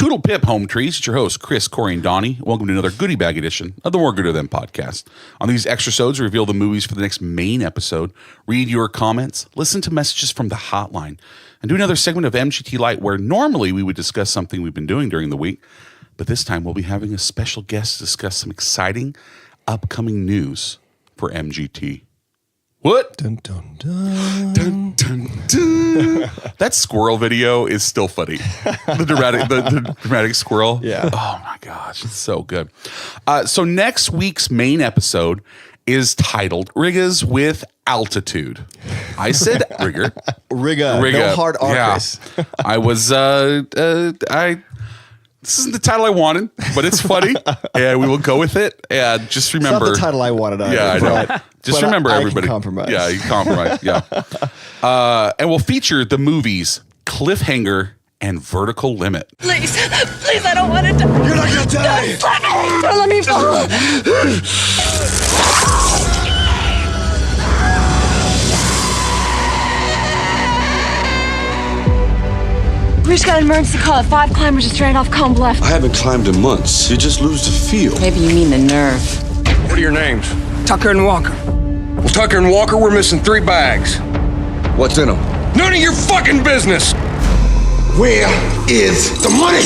Toodle Pip Home Trees. It's your host, Chris, Corey, and Donnie. Welcome to another goodie bag edition of the More Gooder Than podcast. On these extrasodes, we reveal the movies for the next main episode, read your comments, listen to messages from the hotline, and do another segment of MGT Light where normally we would discuss something we've been doing during the week, but this time we'll be having a special guest to discuss some exciting upcoming news for MGT. What? Dun, dun, dun. Dun, dun, dun. That squirrel video is still funny. The dramatic squirrel. Yeah. Oh my gosh, it's so good. So next week's main episode is titled "Rigas with Altitude." I said Rigger. Rigga. No hard R's. Yeah. I was. This isn't the title I wanted, but it's funny, and we will go with it. And just remember, it's not the title I wanted either. Yeah, I know. Just remember, everybody. Can compromise. Yeah, you compromise. Yeah. And we'll feature the movies Cliffhanger and Vertical Limit. Please, I don't want to die. You're not gonna die. Don't let me fall. We just got an emergency call at 5 climbers just ran off Combe Bluff. I haven't climbed in months. You just lose the feel. Maybe you mean the nerve. What are your names? Tucker and Walker. Well, Tucker and Walker, we're missing 3 bags. What's in them? None of your fucking business! Where is the money?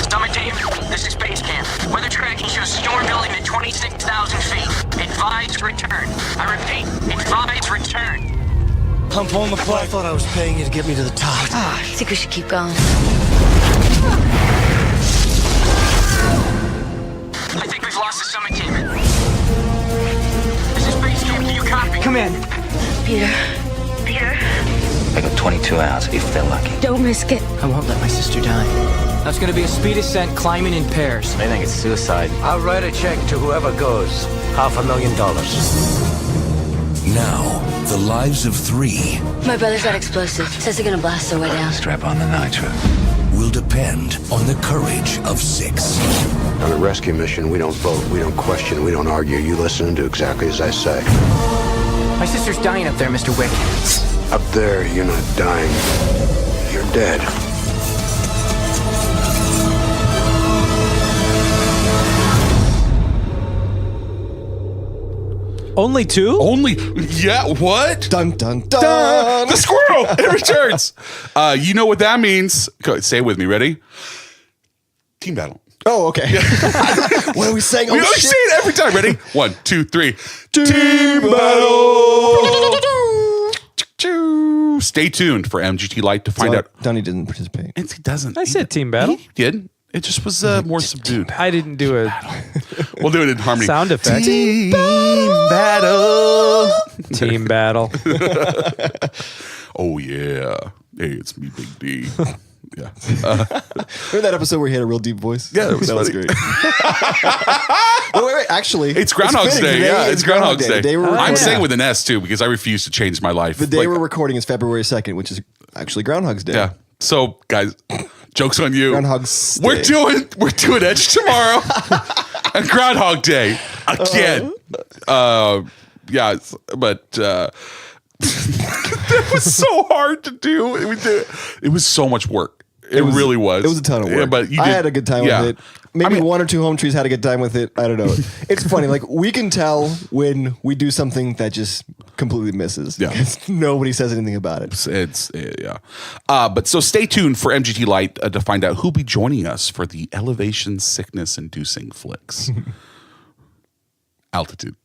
Summit team, this is Base Camp. Weather tracking shows storm building at 26,000 feet. Advise return. I repeat, advise return. I'm pulling the plug. I thought I was paying you to get me to the top. I think we should keep going. I think we've lost the Summit team. This is Base Camp. Do you copy? Come in. Peter, I got 22 hours if they're lucky. don't risk it. I won't let my sister die. That's gonna be a speed ascent climbing in pairs. They think it's suicide. I'll write a check to whoever goes. $500,000. Now, the lives of 3 My brother's got explosives. Says they're gonna blast their way down. Strap on the nitro. will depend on the courage of 6. On a rescue mission, we don't vote, we don't question, we don't argue. You listen and do exactly as I say. My sister's dying up there, Mr. Wick. Up there, you're not dying. You're dead. Only 2? Yeah, what? Dun, dun, dun. The squirrel, it returns. You know what that means. Go, say it with me, ready? Team battle. Oh, okay. What are we saying? We always say it every time. Ready? 1, 2, 3. Team battle. Stay tuned for MGT Light to find out. Donnie didn't participate. He doesn't. I said team battle. He did. It just was more subdued. I didn't do a We'll do it in harmony. sound effect. Team battle. Team battle. Oh, yeah. Hey, it's me, Big D. Yeah. Remember that episode where he had a real deep voice? Yeah, that was funny. great. Wait. Actually, It's Groundhog's fitting. Day. Yeah, it's Groundhog's Day. The day we're I'm recording- saying with an S, too, because I refuse to change my life. The day we're recording is February 2nd, which is actually Groundhog's Day. Yeah. So, guys, joke's on you. Groundhog's We're Day. doing Edge tomorrow. And Groundhog Day again. Yeah, but that was so hard to do. It was so much work. It really was. It was a ton of work. Yeah, but I had a good time with it. Maybe 1 or 2 home trees had a good time with it. I don't know. It's funny. Like, we can tell when we do something that just completely misses. Yeah. Because nobody says anything about it. Yeah. But so stay tuned for MGT Light to find out who'll be joining us for the elevation sickness inducing flicks. Altitude.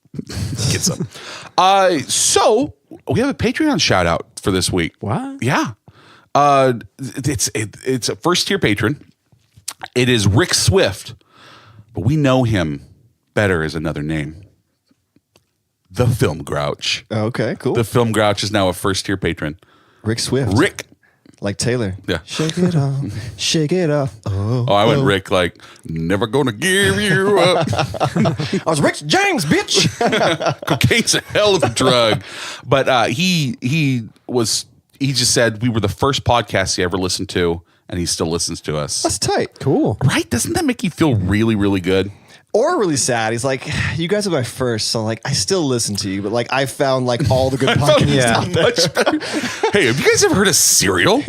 Get some. So we have a Patreon shout out for this week. What? Yeah. It's a first tier patron. It is Rick Swift, but we know him better as another name. The Film Grouch. Okay, cool. The Film Grouch is now a first tier patron. Rick Swift. Rick. Like Taylor. Yeah. Shake it off. Shake it off. Oh, I went Rick like, never gonna give you up. I was Rick James, bitch. Cocaine's a hell of a drug. But he just said we were the first podcast he ever listened to, and he still listens to us. That's tight. Cool. Right? Doesn't that make you feel really, really good? or really sad. He's like, you guys are my first, so like I still listen to you, but like I found like all the good podcasts out there. Much better. Hey, have you guys ever heard of Serial?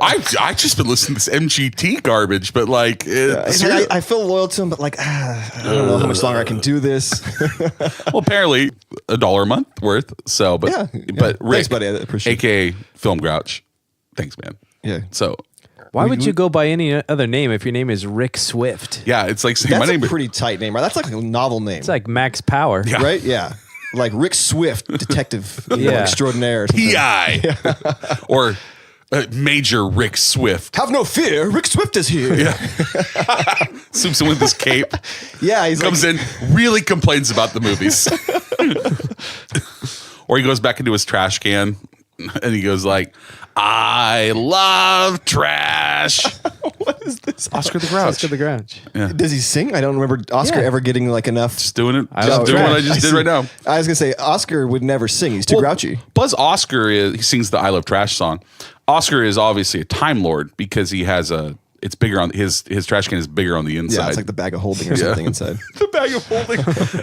I've just been listening to this MGT garbage, but like, I feel loyal to him, but like I don't know how much longer I can do this. well, apparently $1 a month worth. So, but but Rick, thanks, buddy. I appreciate aka Film Grouch, thanks, man. Yeah. So. Why would you go by any other name if your name is Rick Swift? Yeah, it's like saying That's my name. a pretty tight name, right? That's like a novel name. It's like Max Power. Yeah. Right? Yeah. Like Rick Swift, detective extraordinaire. Or something. PI. Or Major Rick Swift. Have no fear, Rick Swift is here. Yeah. Swoops in with his cape. Yeah, he's comes in, really complains about the movies. Or he goes back into his trash can and he goes like, I love trash. What is this? Oscar the Grouch. Oscar the Grouch. Yeah. Does he sing? I don't remember Oscar ever getting like enough. Just doing it. Just doing what I just did right now. I was gonna say Oscar would never sing. He's too grouchy. Plus, Oscar he sings the I Love Trash song. Oscar is obviously a Time Lord because he has it's bigger on his trash can is bigger on the inside. Yeah, it's like the bag of holding or something inside. The bag of holding.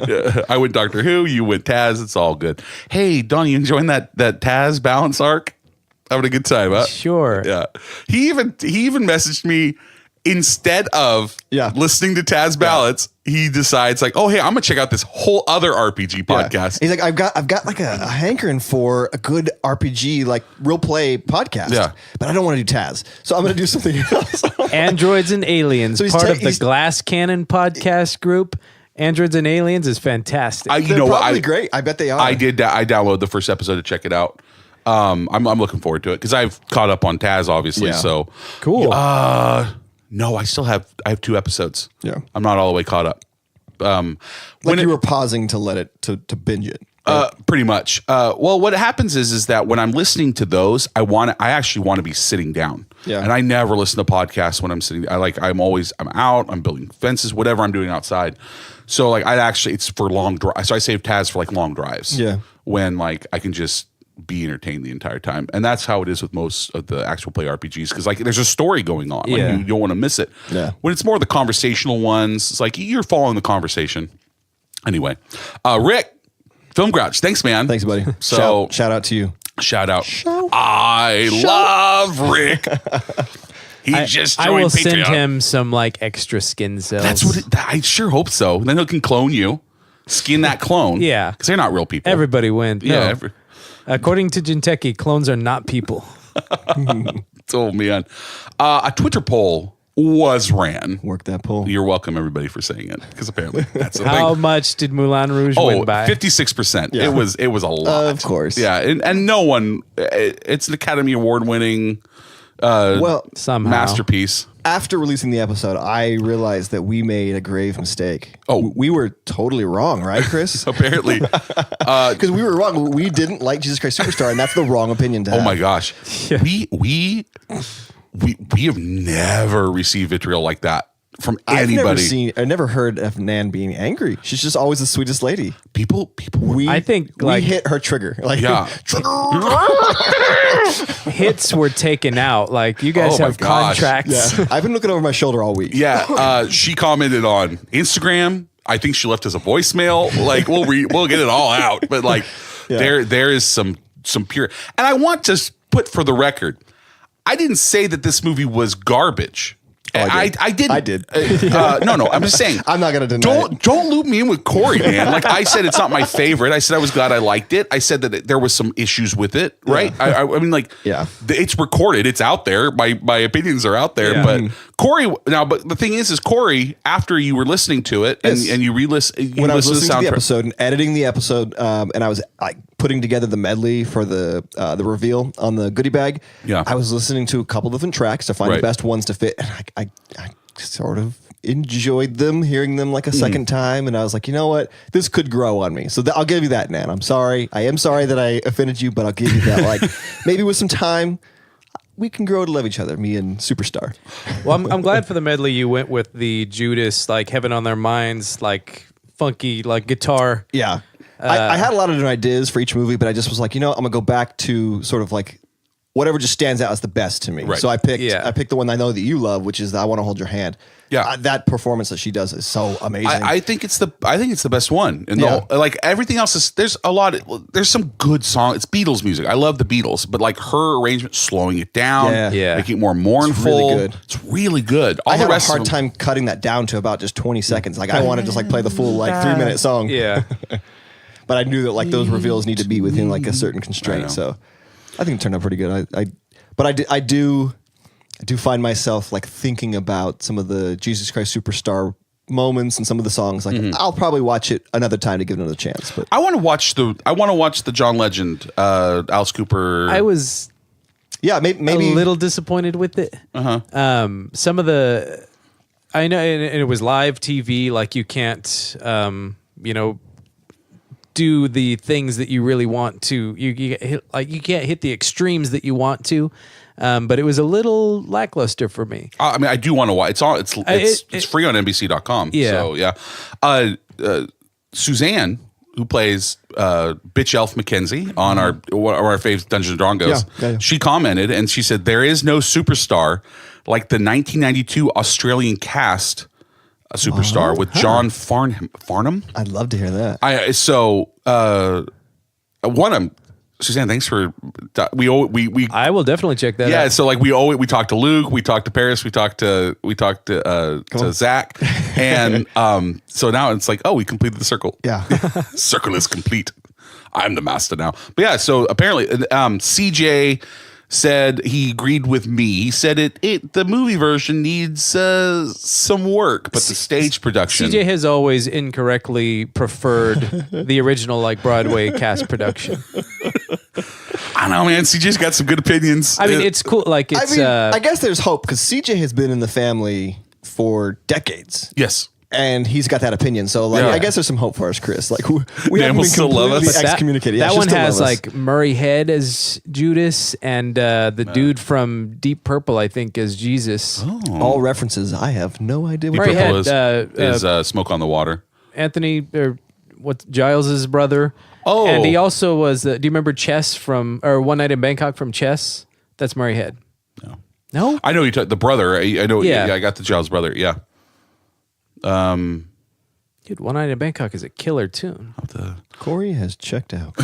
Yeah. I went Doctor Who, you went Taz. It's all good. Hey, Don, you enjoying that Taz balance arc? Having a good time, huh? Sure. Yeah. He even messaged me instead of listening to Taz Balance. He decides like, oh hey, I'm gonna check out this whole other RPG podcast. He's like, I've got like a hankering for a good RPG like real play podcast. Yeah. But I don't want to do Taz, so I'm gonna do something else. Androids and Aliens, So he's part of the he's- Glass Cannon podcast group. Androids and Aliens is fantastic. You They're know what? probably great. I bet they are. I did. I downloaded the first episode to check it out. I'm looking forward to it because I've caught up on Taz, obviously. Yeah. So Cool. no, I have 2 episodes. Yeah. I'm not all the way caught up. Like you were pausing to let it to binge it. Pretty much. Well, what happens is that when I'm listening to those, I actually want to be sitting down. Yeah. And I never listen to podcasts when I'm sitting. I'm out. I'm building fences, whatever I'm doing outside. So like it's for long drive. So I save Taz for like long drives. Yeah. When like I can just be entertained the entire time. And that's how it is with most of the actual play RPGs. Cause like there's a story going on. Like you don't want to miss it. Yeah. When it's more the conversational ones, it's like you're following the conversation. Anyway, Rick, Film Grouch, thanks, man. Thanks, buddy. So shout out to you. Shout out. I love Rick. He just joined I will Patreon. send him some like extra skin cells. That's what I sure hope so. Then he can clone you, skin that clone. Yeah. Because they're not real people. Everybody wins. Yeah. No. According to Jinteki, clones are not people. Oh, man. A Twitter poll was ran. Work that poll. You're welcome, everybody, for saying it. Because apparently that's the How thing. much did Moulin Rouge win by? 56%. Yeah. It was a lot. Of course. Yeah. And no one, it's an Academy Award winning somehow masterpiece. After releasing the episode, I realized that we made a grave mistake. Oh. We were totally wrong, right, Chris? Apparently. Because we were wrong. We didn't like Jesus Christ Superstar, and that's the wrong opinion to have. Oh my gosh. Yeah. We have never received vitriol like that from anybody. I've never heard of Nan being angry. She's just always the sweetest lady. People I think we like hit her trigger. Like yeah. hits were taken out. Like you guys Oh my have gosh. contracts. Yeah. I've been looking over my shoulder all week. Yeah, she commented on Instagram. I think she left us a voicemail. Like we'll get it all out. But like there is some pure. And I want to put for the record, I didn't say that this movie was garbage. Oh, I didn't. I did. No. I'm just saying. I'm not going to deny it. Don't loop me in with Corey, man. Like I said, it's not my favorite. I said I was glad I liked it. I said that there was some issues with it. Right. Yeah. I mean, like, it's recorded. It's out there. My opinions are out there. Yeah. But Corey now, but the thing is Corey, after you were listening to it and you re-listen, When I was to listening to the soundtrack. episode and editing the episode, and I was like putting together the medley for the reveal on the goodie bag. Yeah. I was listening to a couple different tracks to find Right. the best ones to fit, and I sort of enjoyed them, hearing them like a second time, and I was like, you know what, this could grow on me. So I'll give you that, Nan. I'm sorry. I am sorry that I offended you, but I'll give you that. Like maybe with some time, we can grow to love each other, me and Superstar. Well, I'm glad for the medley you went with the Judas, like Heaven on Their Minds, like funky, like guitar. Yeah. I had a lot of different ideas for each movie, but I just was like, you know, I'm going to go back to sort of like whatever just stands out as the best to me. Right. So I picked the one I know that you love, which is I Want to Hold Your Hand. Yeah. That performance that she does is so amazing. I think it's the best one. And like everything else is, there's some good song. It's Beatles music. I love the Beatles, but like her arrangement, slowing it down, making it more mournful. It's really good. All I the had rest a hard of them, time cutting that down to about just 20 seconds. Like I wanted to just like play the full like 3-minute song. Yeah. But I knew that like those reveals need to be within like a certain constraint. So I think it turned out pretty good. I do find myself like thinking about some of the Jesus Christ Superstar moments and some of the songs. Like I'll probably watch it another time to give it another chance. But I want to watch the John Legend, Alice Cooper. I was maybe a little disappointed with it. Some of the, I know, and it was live TV. Like you can't, do the things that you really want to. You can't hit the extremes that you want to. But it was a little lackluster for me. I mean, I do want to watch. It's free on NBC.com. Yeah. So yeah. Suzanne, who plays Bitch Elf Mackenzie on one of our favorite Dungeons and Dragons, she commented and she said there is no superstar like the 1992 Australian cast. A superstar with John Farnham. I'd love to hear that. Suzanne, thanks for we. I will definitely check that out. Yeah, so like we talked to Luke, we talked to Paris, we talked to Zach, and so now it's like, oh, we completed the circle. Yeah, circle is complete. I'm the master now. But yeah, so apparently, CJ said he agreed with me. He said the movie version needs some work, but the stage production. CJ has always incorrectly preferred the original like Broadway cast production. I don't know, man. CJ's got some good opinions. I mean, it's cool. Like it's. I guess there's hope because CJ has been in the family for decades. Yes. And he's got that opinion, so like I guess there's some hope for us, Chris. Like we haven't been still love us. completely excommunicated. That one has like Murray Head as Judas and the dude from Deep Purple, I think, as Jesus. All references. I have no idea. Deep What Purple is Smoke on the Water. Anthony, Giles's brother. Oh, and he also was. Do you remember Chess from One Night in Bangkok from Chess? That's Murray Head. No. I know you took the brother. I know. Yeah, I got the Giles brother. Yeah. Dude, One Night in Bangkok is a killer tune. Corey has checked out.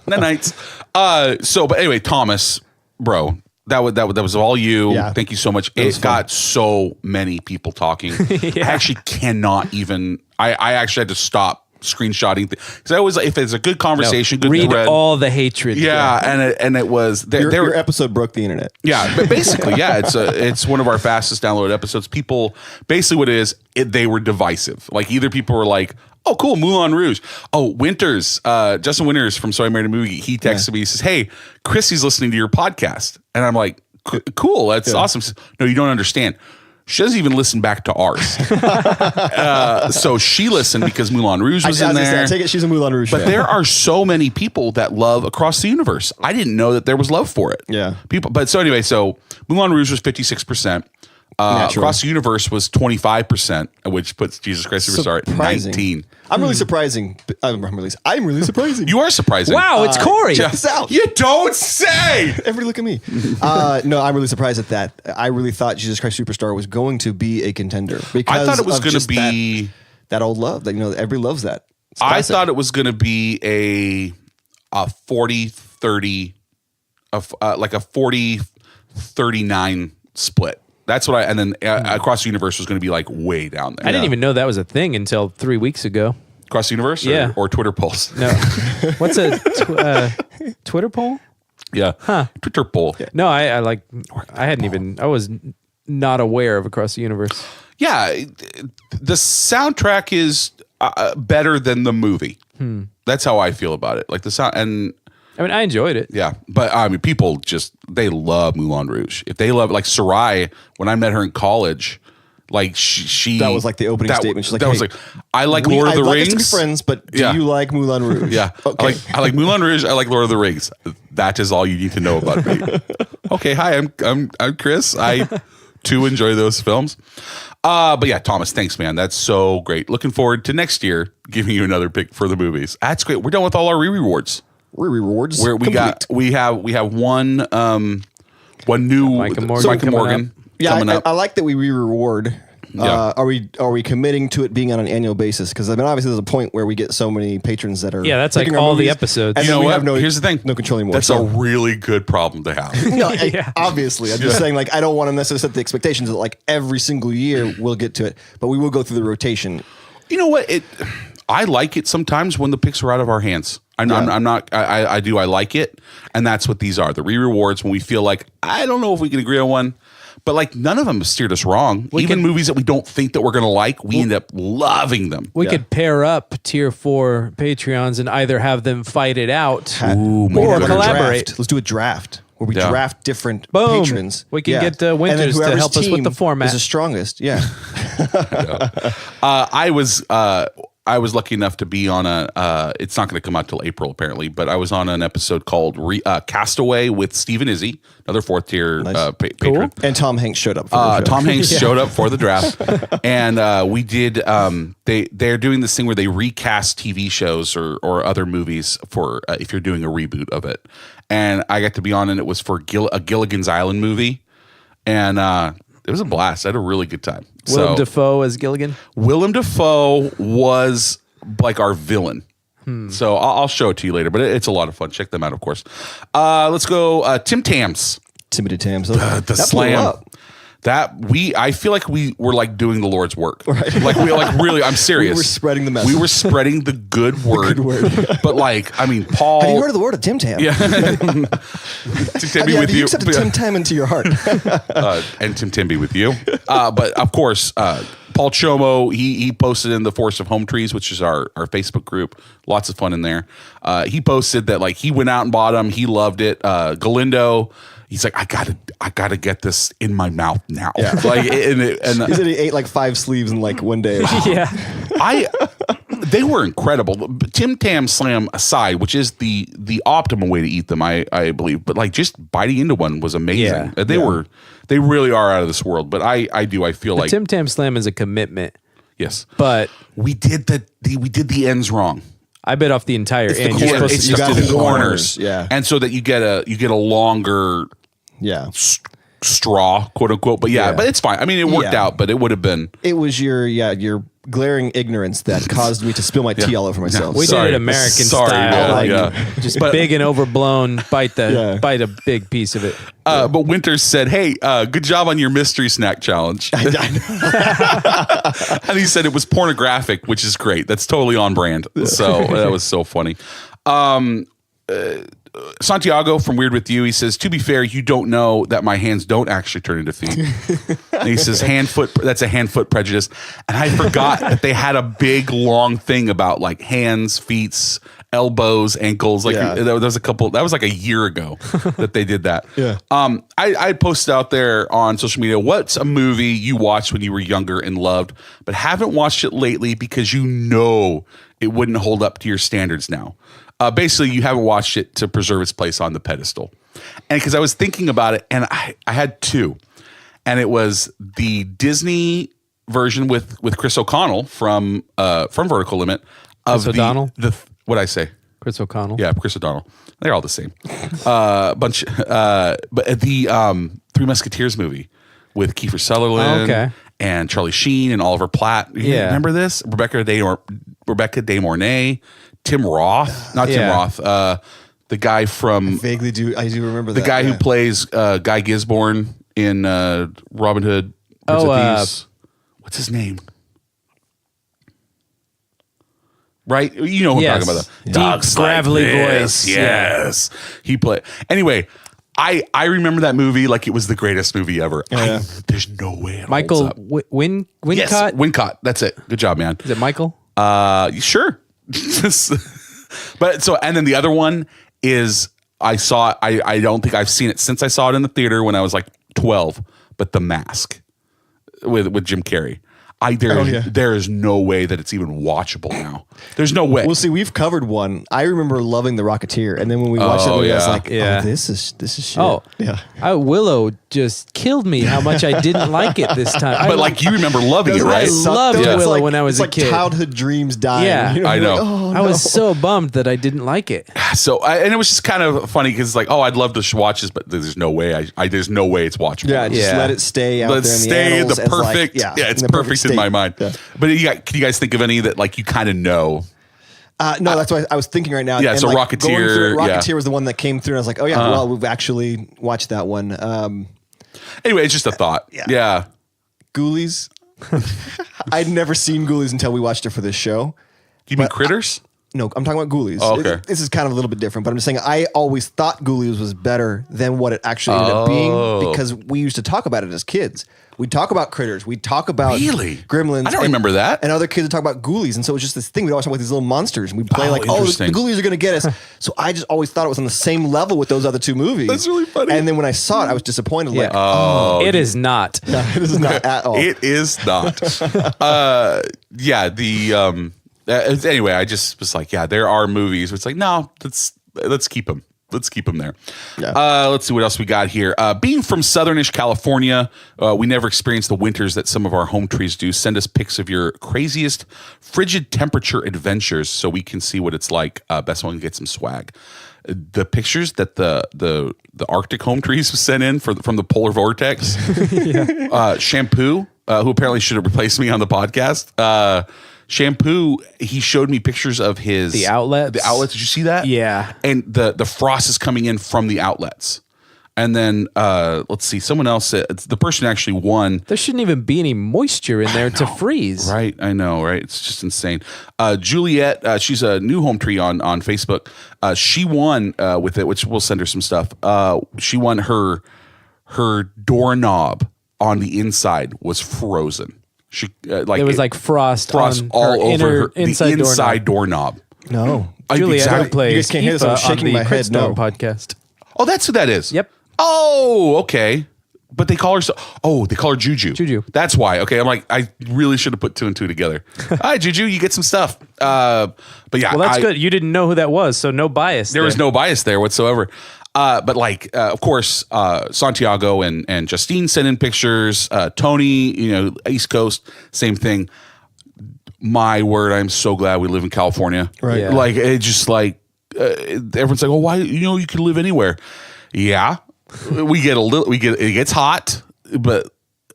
Nights. But anyway, Thomas, bro, that was all you. Yeah. Thank you so much. It got so many people talking. I actually cannot even. I actually had to stop screenshotting because I always, if it's a good conversation, good read thread, all the hatred. Yeah, and it was your episode broke the internet. Yeah, but basically, yeah, it's one of our fastest downloaded episodes. People, basically, what it is, they were divisive. Like either people were like, "Oh, cool, Moulin Rouge." Oh, Winters, Justin Winters from Sorry Married a Movie. He texted me. He says, "Hey, Chrissy's listening to your podcast," and I'm like, "Cool, that's awesome." He says, "No, you don't understand. She doesn't even listen back to ours." So she listened because Moulin Rouge was in there. I take it she's a Moulin Rouge But fan. there are so many people that love Across the Universe. I didn't know that there was love for it. Yeah. So Moulin Rouge was 56%. Across the Universe was 25%, which puts Jesus Christ Superstar at 19. I'm really surprising. I'm really surprising. You are surprising. Wow, it's Corey. You don't say. Everybody look at me. No, I'm really surprised at that. I really thought Jesus Christ Superstar was going to be a contender because I thought it was going to be that old love that everybody loves that. I thought it was going to be a 40-30, like a 40-39 split. That's what and then Across the Universe was going to be like way down there. I didn't even know that was a thing until 3 weeks ago. Across the Universe? Yeah. Or Twitter polls? No. What's a Twitter poll? Yeah. Huh. Twitter poll. No, I was not aware of Across the Universe. Yeah. The soundtrack is better than the movie. That's how I feel about it. Like the sound, and I mean, I enjoyed it. Yeah, but I mean, people they love Moulin Rouge. If they love, like Sarai, when I met her in college, like she that was like the opening statement. She's like, was like, I like Lord of the Rings. I'd like us to be friends, but do you like Moulin Rouge? Yeah, okay. I like Moulin Rouge. I like Lord of the Rings. That is all you need to know about me. Okay, hi, I'm Chris. I too enjoy those films. But yeah, Thomas, thanks, man. That's so great. Looking forward to next year giving you another pick for the movies. That's great. We're done with all our rewards. rewards. Where we have one new Micah Morgan coming up. I like that we re-reward. Yeah. Are we committing to it being on an annual basis? Because I mean, obviously, there's a point where we get so many patrons that are that's like picking our all the movies, episodes. And You then know we what? have Here's the thing. no control anymore. That's a really good problem to have. No, obviously, I'm just saying, like, I don't want to necessarily set the expectations that like every single year we'll get to it, but we will go through the rotation. You know what? I like it sometimes when the picks are out of our hands. I like it, and that's what these are. The rewards when we feel like I don't know if we can agree on one, but like none of them have steered us wrong. Even movies that we don't think that we're going to like, we end up loving them. We could pair up tier 4 Patreons and either have them fight it out Ooh, or maybe collaborate. Let's do a draft where we draft different Boom. patrons. We can get And then Winters to whoever's help us with the team format. Is the strongest. Yeah. I was lucky enough to be on it's not going to come out till April apparently, but I was on an episode called Castaway with Stephen Izzy, another 4th tier patron. And Tom Hanks showed up. For the show. Tom Hanks showed up for the draft, and we did. They're doing this thing where they recast TV shows or other movies for if you're doing a reboot of it. And I got to be on, and it was for a Gilligan's Island movie, and it was a blast. I had a really good time. Willem Dafoe as Gilligan. Willem Dafoe was like our villain. So I'll show it to you later, but it's a lot of fun. Check them out, of course. Let's go. Tim Tams. Timothy Tams. The That slam. blew up. I feel like we were like doing the Lord's work. Right. Like really, I'm serious. We were spreading the message. We were spreading the good word. But like, I mean, Paul. Have you heard of the word of Tim Tam? Yeah. Tim Tam be with you you. accepted Tim Tam into your heart. And Tim Tam be with you. But of course, Paul Chomo, he posted in the Forest of Home Trees, which is our Facebook group. Lots of fun in there. He posted that like he went out and bought them. He loved it. Galindo. He's like, I gotta get this in my mouth now. Yeah. Like, and he said he ate like 5 sleeves in like one day. Yeah. They were incredible. Tim Tam Slam aside, which is the optimal way to eat them, I believe. But like just biting into one was amazing. Yeah. They really are out of this world. But I feel like Tim Tam Slam is a commitment. Yes, but we did the ends wrong. I bit off the entire end. It's just the corners. Yeah, and so that you get a longer straw, quote unquote. But but it's fine. I mean, it worked out, but it would have been. It was your glaring ignorance that caused me to spill my tea all over myself. We did it American style, just big and overblown. Bite a big piece of it. But Winters said, "Hey, good job on your mystery snack challenge." And he said it was pornographic, which is great. That's totally on brand. So that was so funny. Santiago from Weird With You, he says, to be fair, you don't know that my hands don't actually turn into feet. And he says, that's a hand-foot prejudice. And I forgot that they had a big, long thing about like hands, feet, elbows, ankles. Like there was that was like a year ago that they did that. I posted out there on social media, what's a movie you watched when you were younger and loved, but haven't watched it lately because you know it wouldn't hold up to your standards now. Basically, you haven't watched it to preserve its place on the pedestal. And because I was thinking about it, and I had 2. And it was the Disney version with Chris O'Connell from Vertical Limit. Chris O'Donnell? What'd I say? Chris O'Connell? Yeah, Chris O'Donnell. They're all the same. But the Three Musketeers movie with Kiefer Sutherland and Charlie Sheen and Oliver Platt. Remember this? Rebecca De Mornay. Tim Roth, not Tim Roth, the guy from I do remember the guy who plays Guy Gisborne in Robin Hood. What's his name? Right, you know who I'm talking about. Deep, gravelly voice. Yes, he played. Anyway, I remember that movie like it was the greatest movie ever. There's no way. Michael Wincott. Yes, Wincott. That's it. Good job, man. Is it Michael? Sure. But so, and then the other one is I don't think I've seen it since I saw it in the theater when I was like 12, but The Mask with Jim Carrey. There is no way that it's even watchable now. There's no way. Well, see, we've covered one. I remember loving The Rocketeer, and then when we watched it, I was like, this is shit. Oh, yeah. Willow just killed me how much I didn't like it this time. But like you remember loving it, right? I loved Willow when I was a kid. Childhood dreams dying. Yeah. I know. Like, I was so bummed that I didn't like it. So, and it was just kind of funny because like, I'd love to watch this, but there's no way. There's no way it's watchable. Yeah, just let it stay out there. Let's stay in the perfect. It's perfect in my mind. Yeah. But can you guys think of any that like you kind of know? No, that's why I was thinking right now. Yeah, so like, Rocketeer. Rocketeer was the one that came through, and I was like, oh yeah, well, we've actually watched that one. Anyway, it's just a thought. Yeah. Ghoulies. I'd never seen Ghoulies until we watched it for this show. Do you mean Critters? No, I'm talking about Ghoulies. Oh, okay. This is kind of a little bit different, but I'm just saying I always thought Ghoulies was better than what it actually ended up being because we used to talk about it as kids. We'd talk about Critters. We'd talk about Gremlins. I don't remember that. And other kids would talk about Ghoulies. And so it was just this thing. We'd always talk about these little monsters. And we'd play the Ghoulies are going to get us. So I just always thought it was on the same level with those other two movies. That's really funny. And then when I saw it, I was disappointed. Yeah. Like, it is not. No, it is not at all. It is not. Anyway, I just was like, there are movies. It's like, no, let's keep them. Let's keep them there. Yeah. Let's see what else we got here. Being from southernish California, we never experienced the winters that some of our home trees do. Send us pics of your craziest frigid temperature adventures so we can see what it's like. Best one, get some swag. The pictures that the Arctic home trees sent in from the polar vortex. Shampoo, who apparently should have replaced me on the podcast. Shampoo, he showed me pictures of the outlets. The outlets, did you see that? Yeah. And the frost is coming in from the outlets. And then let's see, someone else, the person actually won. There shouldn't even be any moisture in there to freeze. Right, I know, right? It's just insane. Juliet, she's a new home tree on Facebook. She won with it, which we'll send her some stuff. She won her doorknob on the inside was frozen. She it was like frost all over her inside doorknob. No, Juliet who plays you guys can't hear this. I'm shaking my head. No podcast. Oh, that's who that is. Yep. Oh, okay. But they call her they call her Juju. Juju. That's why. Okay, I'm like, I really should have put two and two together. Hi, Juju, you get some stuff. But yeah, well, that's good. You didn't know who that was, so no bias. There was no bias there whatsoever. But like, of course, Santiago and Justine sent in pictures. Tony, East Coast, same thing. My word, I'm so glad we live in California. Right. Yeah. Like, it just like, everyone's like, oh, why, you can live anywhere. Yeah. It gets hot, but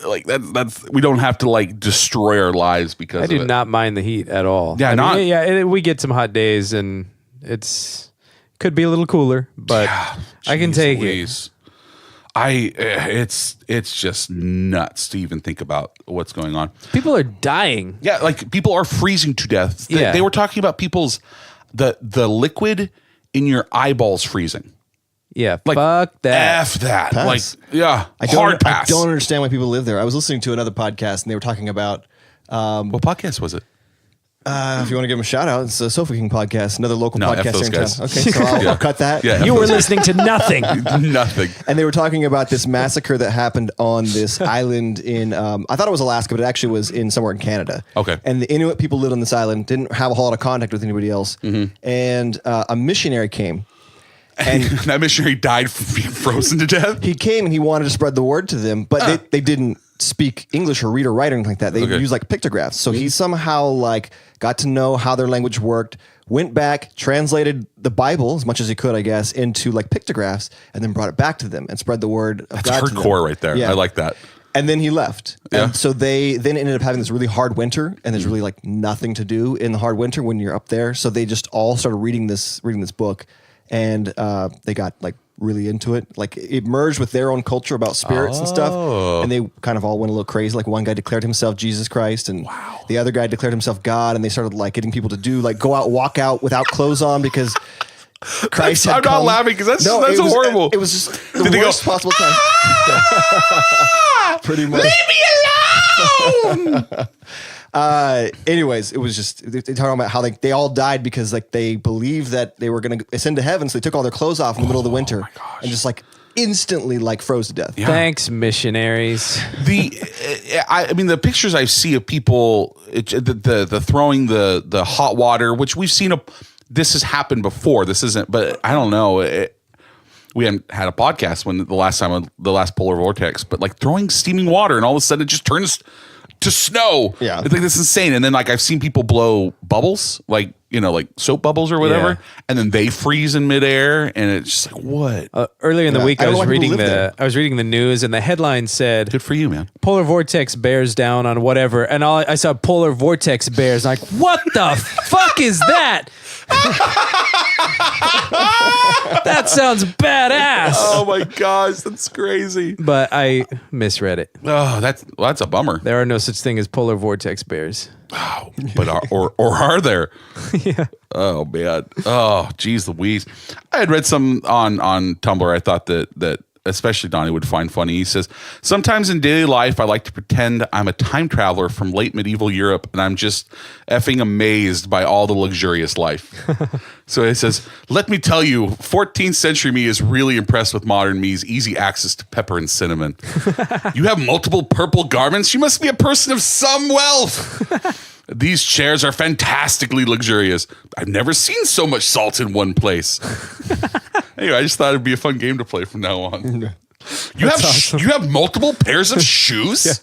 like that's we don't have to like destroy our lives because I do not mind the heat at all. Yeah, we get some hot days and could be a little cooler, but I can take it. It's just nuts to even think about what's going on. People are dying. Yeah, like people are freezing to death. They were talking about people's the liquid in your eyeballs freezing. Yeah, like fuck that. F that. Pass. Like, hard pass. I don't understand why people live there. I was listening to another podcast and they were talking about what podcast was it? If you want to give them a shout out, it's a Sofa King podcast, another local podcast here in town. Guys. Okay, so I'll cut that. Yeah, you were listening to nothing. Nothing. And they were talking about this massacre that happened on this island in, I thought it was Alaska, but it actually was somewhere in Canada. Okay. And the Inuit people lived on this island, didn't have a whole lot of contact with anybody else. Mm-hmm. And a missionary came. And that missionary died from being frozen to death? He came and he wanted to spread the word to them, but they didn't speak English or read or write or anything like that. They used like pictographs. So he somehow like got to know how their language worked, went back, translated the Bible as much as he could, I guess, into like pictographs, and then brought it back to them and spread the word of God. That's hardcore right there. Yeah. I like that. And then he left. Yeah. And so they then ended up having this really hard winter, and there's really like nothing to do in the hard winter when you're up there. So they just all started reading this book, and they got like really into it. Like it merged with their own culture about spirits and stuff. And they kind of all went a little crazy. Like one guy declared himself Jesus Christ, and the other guy declared himself God. And they started like getting people to do like go out, walk out without clothes on because Christ had I'm not laughing because that's horrible. It was just the worst possible time. Pretty much. Leave me alone. Anyways, it was just they talking about how they all died because like they believed that they were going to ascend to heaven, so they took all their clothes off in the middle of the winter and just like instantly like froze to death. Yeah. Thanks, missionaries. I mean, the pictures I see of people, the throwing the hot water, which we've seen this has happened before. This isn't, but I don't know. We hadn't had a podcast when the last polar vortex, but like throwing steaming water and all of a sudden it just turns to snow. Yeah. I think that's insane. And then like I've seen people blow bubbles, like, like soap bubbles or whatever. Yeah. And then they freeze in midair. And it's just like, what? Earlier in the week, I I don't was know why people reading live there. I was reading the news, and the headline said, Good for you, man. "Polar vortex bears down on whatever," and I saw polar vortex bears. Like, what the fuck is that? That sounds badass. Oh my gosh, that's crazy. But I misread it. Oh, that's a bummer. There are no such thing as polar vortex bears. Oh, but are there? Yeah. Oh man. Oh, geez Louise. I had read some on Tumblr. I thought that especially Donnie would find funny. He says, sometimes in daily life, I like to pretend I'm a time traveler from late medieval Europe, and I'm just effing amazed by all the luxurious life. So he says, let me tell you, 14th century me is really impressed with modern me's easy access to pepper and cinnamon. You have multiple purple garments? You must be a person of some wealth. These chairs are fantastically luxurious. I've never seen so much salt in one place. Anyway, I just thought it'd be a fun game to play from now on. You have multiple pairs of shoes? Yeah.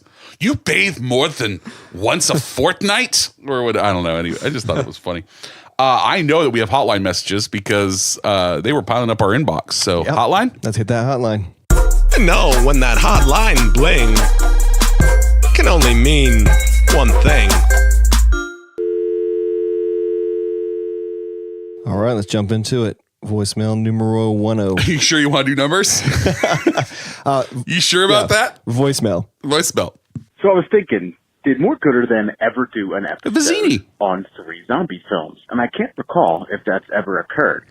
You bathe more than once a fortnight? Or what? I don't know. Anyway, I just thought it was funny. I know that we have hotline messages because they were piling up our inbox. So hotline? Let's hit that hotline. No, when that hotline bling can only mean one thing. All right, let's jump into it. Voicemail numero 10. Are you sure you want to do numbers? You sure about that? Voicemail. Voicemail. So I was thinking, did More Gooder Than ever do an episode Vizzini on 3 zombie films? And I can't recall if that's ever occurred.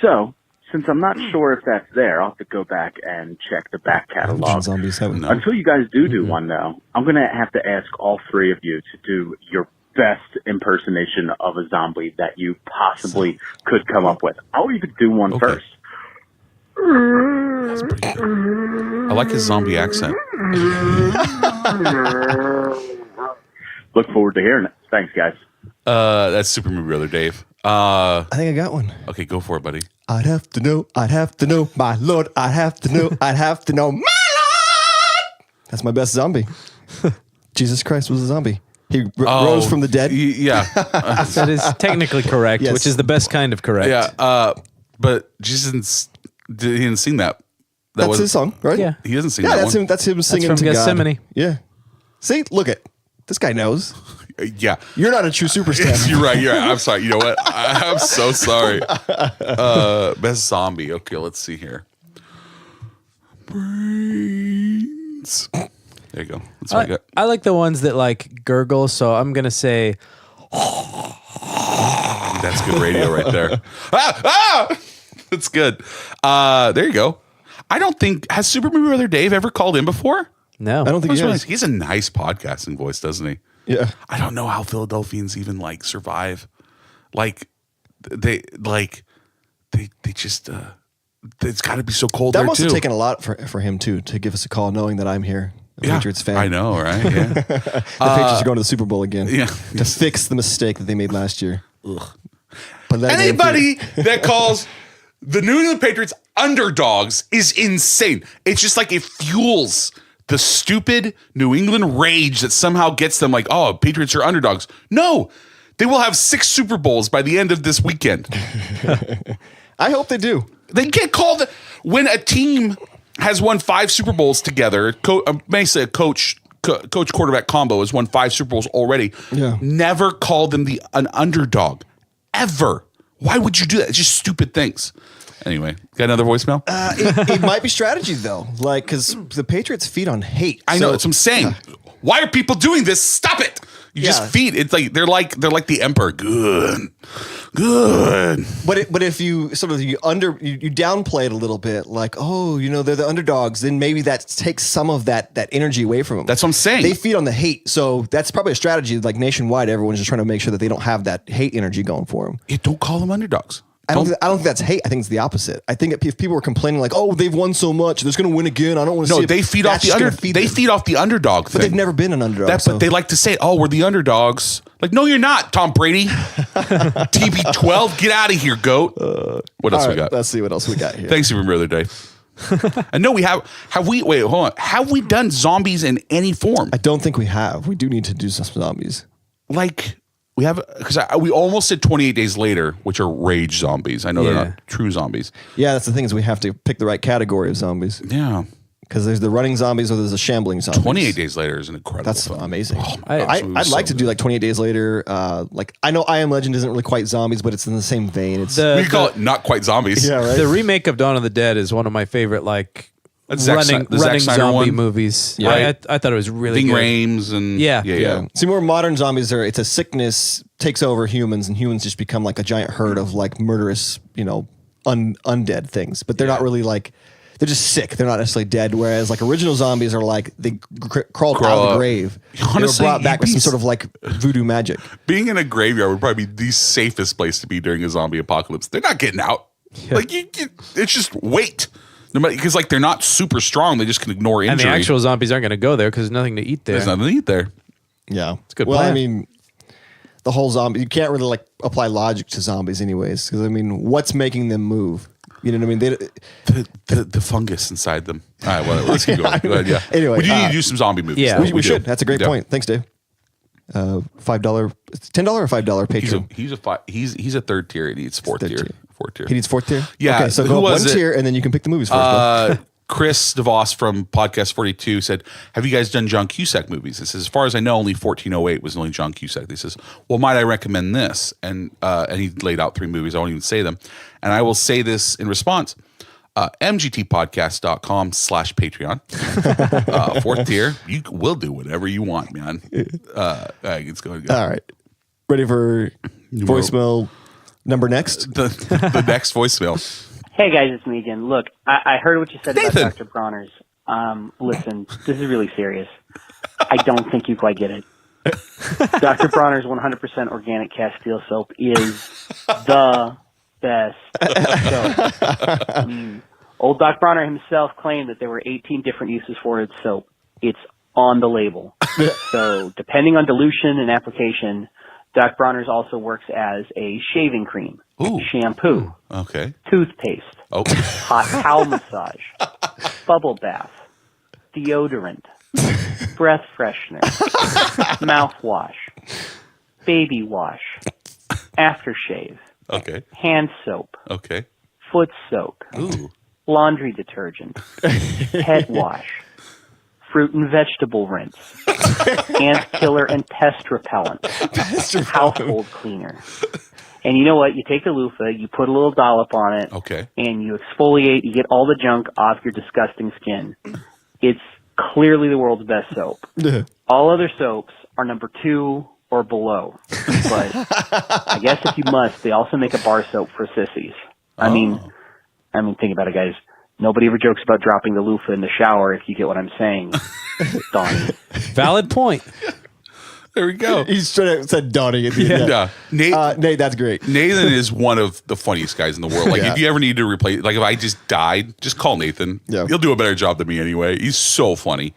So, since I'm not sure if that's there, I'll have to go back and check the back catalog. Zombies haven't. Until you guys do one, though, I'm going to have to ask all three of you to do your best impersonation of a zombie that you possibly could come up with. I'll even do one first. That's pretty good. I like his zombie accent. Look forward to hearing it. Thanks, guys. That's Super Movie Brother Dave. I think I got one. Okay, go for it, buddy. I'd have to know, my lord. I'd have to know, my lord. That's my best zombie. Jesus Christ was a zombie. He rose from the dead. Yeah. That is technically correct, Yes. which is the best kind of correct. Yeah. But Jesus he didn't sing that. That's his song, right? Yeah. He doesn't sing Yeah, that that's one. him. That's him singing from to Gethsemane. God. Yeah. See, look it. This guy knows. Yeah. You're not a true superstar. You're right. I'm sorry. You know what? I'm so sorry. Best zombie. Okay, let's see here. Brains. There you go. That's what I got. I like the ones that like gurgle, so I'm gonna say That's good radio right there. That's good. There you go. I don't think has Super Movie Brother Dave ever called in before? no. I don't think he has. He's a nice podcasting voice, doesn't he? Yeah. I don't know how Philadelphians even like survive. Like they just it's got to be so cold That there must too. have taken a lot for him too to give us a call, knowing that I'm here, a Patriots fan. I know, right? Yeah. The Patriots are going to the Super Bowl again. Yeah. To fix the mistake that they made last year. Ugh. But that Anybody that calls the New England Patriots underdogs is insane. It's just like it fuels the stupid New England rage that somehow gets them like, oh, Patriots are underdogs. No, they will have 6 Super Bowls by the end of this weekend. I hope they do. They get called when a team has won 5 Super Bowls together. Basically, a coach quarterback combo has won 5 Super Bowls already. Yeah. Never called them an underdog ever. Why would you do that? It's just stupid things. Anyway, got another voicemail? It might be strategy though, like because the Patriots feed on hate. I know. That's what I'm saying. Why are people doing this? Stop it. You just feed. It's like they're like the emperor. Good. But if you sort of you downplay it a little bit, like they're the underdogs, then maybe that takes some of that energy away from them. That's what I'm saying. They feed on the hate, so that's probably a strategy. Like nationwide, everyone's just trying to make sure that they don't have that hate energy going for them. Don't call them underdogs. I don't think that's hate. I think it's the opposite. I think if people were complaining like, "Oh, they've won so much, they're going to win again. I don't want to see." No, it," they feed off the underdog thing. But they've never been an underdog. But they like to say, "Oh, we're the underdogs." Like, no, you're not, Tom Brady. TB12, get out of here, goat. What else we got? Let's see what else we got here. Thanks for the other day. And no, we have we? Wait, hold on. Have we done zombies in any form? I don't think we have. We do need to do some zombies. Like. We have because we almost did 28 Days Later, which are rage zombies. I know they're not true zombies. Yeah, that's the thing is we have to pick the right category of zombies. Yeah, because there's the running zombies or there's the shambling zombies. 28 Days Later is an incredible. That's film. amazing. Oh, I'd like to do like 28 Days Later. Like I know I Am Legend isn't really quite zombies, but it's in the same vein. It's we call it not quite zombies. Yeah, right. The remake of Dawn of the Dead is one of my favorite running zombie one? movies. Yeah. Right? I thought it was really good. Ving Rhames and yeah. See, more modern zombies it's a sickness takes over humans, and humans just become like a giant herd of like murderous, undead things. But they're not really like they're just sick. They're not necessarily dead. Whereas like original zombies are like they crawled out of the grave. Honestly, they were brought back with some sort of like voodoo magic. Being in a graveyard would probably be the safest place to be during a zombie apocalypse. They're not getting out. Yeah. Like it's just wait. Because like they're not super strong, they just can ignore injury. And the actual zombies aren't going to go there because there's nothing to eat there. There's nothing to eat there. Yeah, it's a good. Well, plan. I mean, the whole zombie you can't really like apply logic to zombies, anyways. Because I mean, what's making them move? You know what I mean? The fungus inside them. All right, whatever. Let's keep going. Go ahead. Yeah. Anyway, we do need to do some zombie movies. Yeah, we should. That's a great point. Thanks, Dave. $5, $10 or $5 patron. He's a third tier. He needs fourth tier. Fourth tier. He needs fourth tier. Yeah. Okay, so go up one tier and then you can pick the movies first. Chris DeVos from Podcast 42 said, "Have you guys done John Cusack movies?" He says, "As far as I know, only 1408 was only John Cusack." He says, "Well, might I recommend this?" And he laid out 3 movies. I won't even say them. And I will say this in response. mgtpodcast.com/Patreon. Fourth tier. You will do whatever you want, man. It's going to go. All right. Ready for voicemail number next? The next voicemail. Hey guys, it's me again. Look, I heard what you said Nathan. about Dr. Bronner's. Listen, this is really serious. I don't think you quite get it. Dr. Bronner's 100% organic Castile soap is the best soap. I mean, old Doc Bronner himself claimed that there were 18 different uses for his soap. It's on the label. So depending on dilution and application, Doc Bronner's also works as a shaving cream, shampoo, toothpaste, hot towel massage, bubble bath, deodorant, breath freshener, mouthwash, baby wash, aftershave, hand soap, foot soak, laundry detergent, head wash, fruit and vegetable rinse, ant killer and pest repellent, household cleaner. And you know what? You take the loofah, you put a little dollop on it, and you exfoliate, you get all the junk off your disgusting skin. It's clearly the world's best soap. All other soaps are number 2 or below. But I guess if you must, they also make a bar soap for sissies. I mean, think about it, guys. Nobody ever jokes about dropping the loofah in the shower, if you get what I'm saying, Donnie. Valid point. There we go. He straight up said Donnie at the end. Yeah. Nate, that's great. Nathan is one of the funniest guys in the world. Like, if you ever need to replace, like, if I just died, just call Nathan. Yeah. He'll do a better job than me anyway. He's so funny.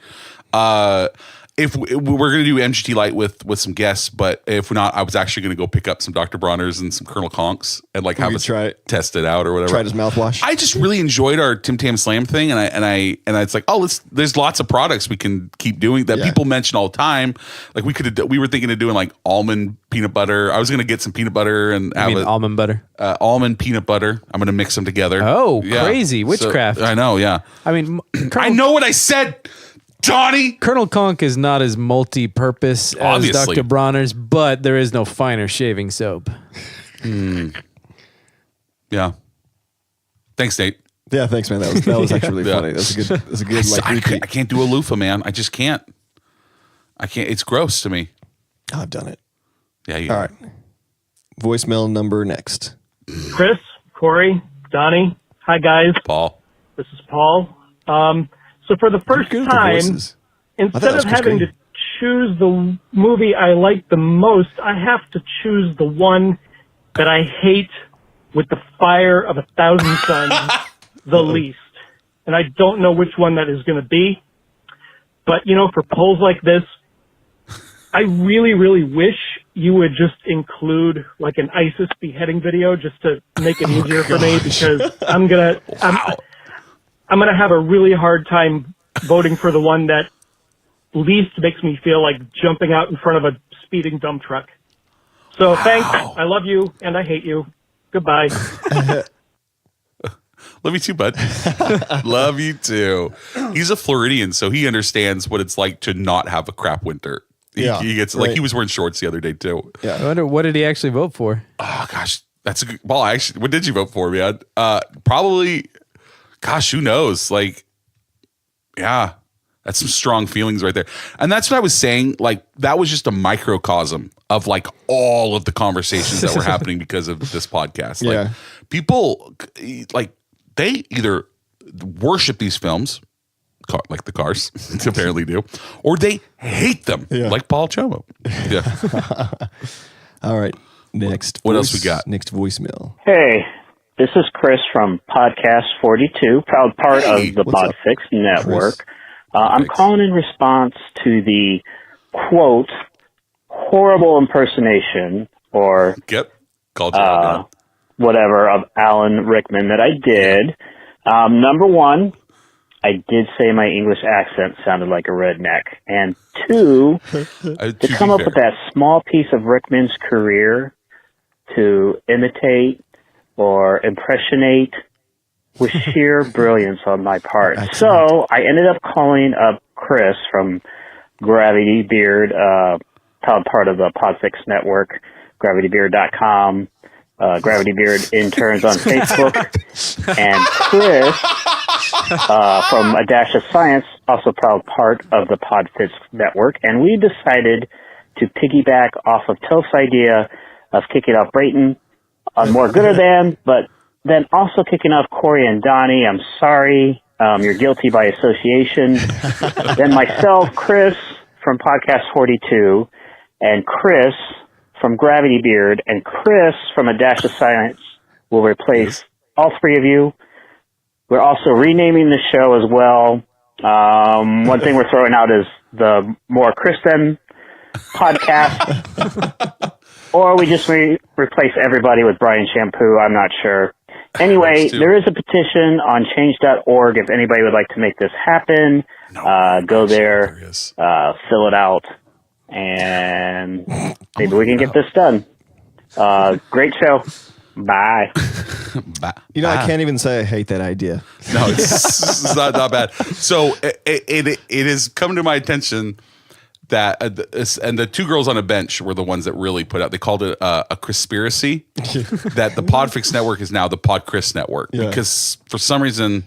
If we're going to do MGT Light with some guests, but if not, I was actually going to go pick up some Dr. Bronner's and some Colonel Conks and like have us test it out or whatever. Tried his mouthwash. I just really enjoyed our Tim Tam Slam thing, and it's like, there's lots of products we can keep doing that people mention all the time. Like we were thinking of doing like almond peanut butter. I was going to get some peanut butter and almond butter, almond peanut butter. I'm going to mix them together. Oh, crazy witchcraft! So, I know, yeah. I mean, I know what I said. Johnny! Colonel Conk is not as multi-purpose as Dr. Bronner's, but there is no finer shaving soap. Yeah. Thanks, Nate. Yeah, thanks, man. That was actually really funny. That's a good like repeat. I can't do a loofah, man. I just can't. I can't. It's gross to me. Oh, I've done it. Yeah. All right. Voicemail number next. Chris, Corey, Donnie. Hi, guys. Paul. This is Paul. So for the first time, instead of having to choose the movie I like the most, I have to choose the one that I hate with the fire of 1,000 suns the least. And I don't know which one that is going to be. But, for polls like this, I really, really wish you would just include like an ISIS beheading video just to make it easier for me, because I'm gonna have a really hard time voting for the one that least makes me feel like jumping out in front of a speeding dump truck. So thanks. I love you and I hate you. Goodbye. Love you too, bud. Love you too. He's a Floridian, so he understands what it's like to not have a crap winter. He gets like he was wearing shorts the other day too. Yeah. I wonder, what did he actually vote for? Oh gosh, that's a good. Well, actually, what did you vote for, man? Probably. Gosh, who knows? Like, yeah, that's some strong feelings right there. And that's what I was saying. Like, that was just a microcosm of like all of the conversations that were happening because of this podcast. Like, people, like, they either worship these films, like the Cars apparently do, or they hate them, like Paul Chomo. Yeah. All right. Next. What else we got? Next voicemail. Hey, this is Chris from Podcast 42, proud part of the Podfix Network. I'm calling in response to the, quote, horrible impersonation or whatever of Alan Rickman that I did. Number one, I did say my English accent sounded like a redneck. And two, to come up with that small piece of Rickman's career to imitate or impressionate was sheer brilliance on my part. So I ended up calling up Chris from Gravity Beard, proud part of the Podfix Network, gravitybeard.com, Gravity Beard interns on Facebook, and Chris from A Dash of Science, also proud part of the Podfix Network. And we decided to piggyback off of Toph's idea of kicking off Brayton on More Gooder Than, but then also kicking off Corey and Donnie. I'm sorry. You're guilty by association. Then myself, Chris from Podcast 42, and Chris from Gravity Beard, and Chris from A Dash of Science will replace all three of you. We're also renaming the show as well. One thing we're throwing out is the More Chris Than podcast. Or we just replace everybody with Brian Shampoo. I'm not sure. Anyway, there is a petition on change.org if anybody would like to make this happen. Go there, fill it out, and maybe we can get this done. Great show. Bye. I can't even say I hate that idea. No, it's not bad. So it has come to my attention that and the two girls on a bench were the ones that really put out. They called it a conspiracy that the Podfix Network is now the Podchris Network because for some reason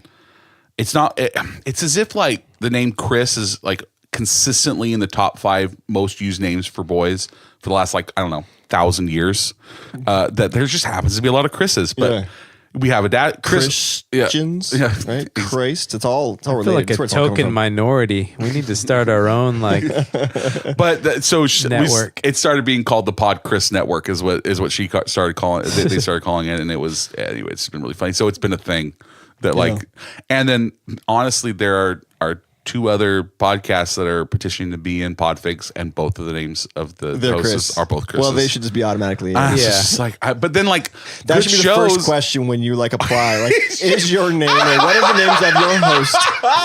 it's not. It's as if like the name Chris is like consistently in the top 5 most used names for boys for the last 1,000 years. That there just happens to be a lot of Chris's, but. We have a dad, Christians, right? Christ, it's all related. I feel like a token minority. We need to start our own But network. It started being called the Podchris Network, is what she started calling it. They started calling it, and it was anyway. It's been really funny. So it's been a thing that and then honestly, there are 2 other podcasts that are petitioning to be in Podfix, and both of the names of the hosts are both Chris's. Well, they should just be automatically in. It's just but then that should be the first question when you apply. Is your name, or what are the names of your host,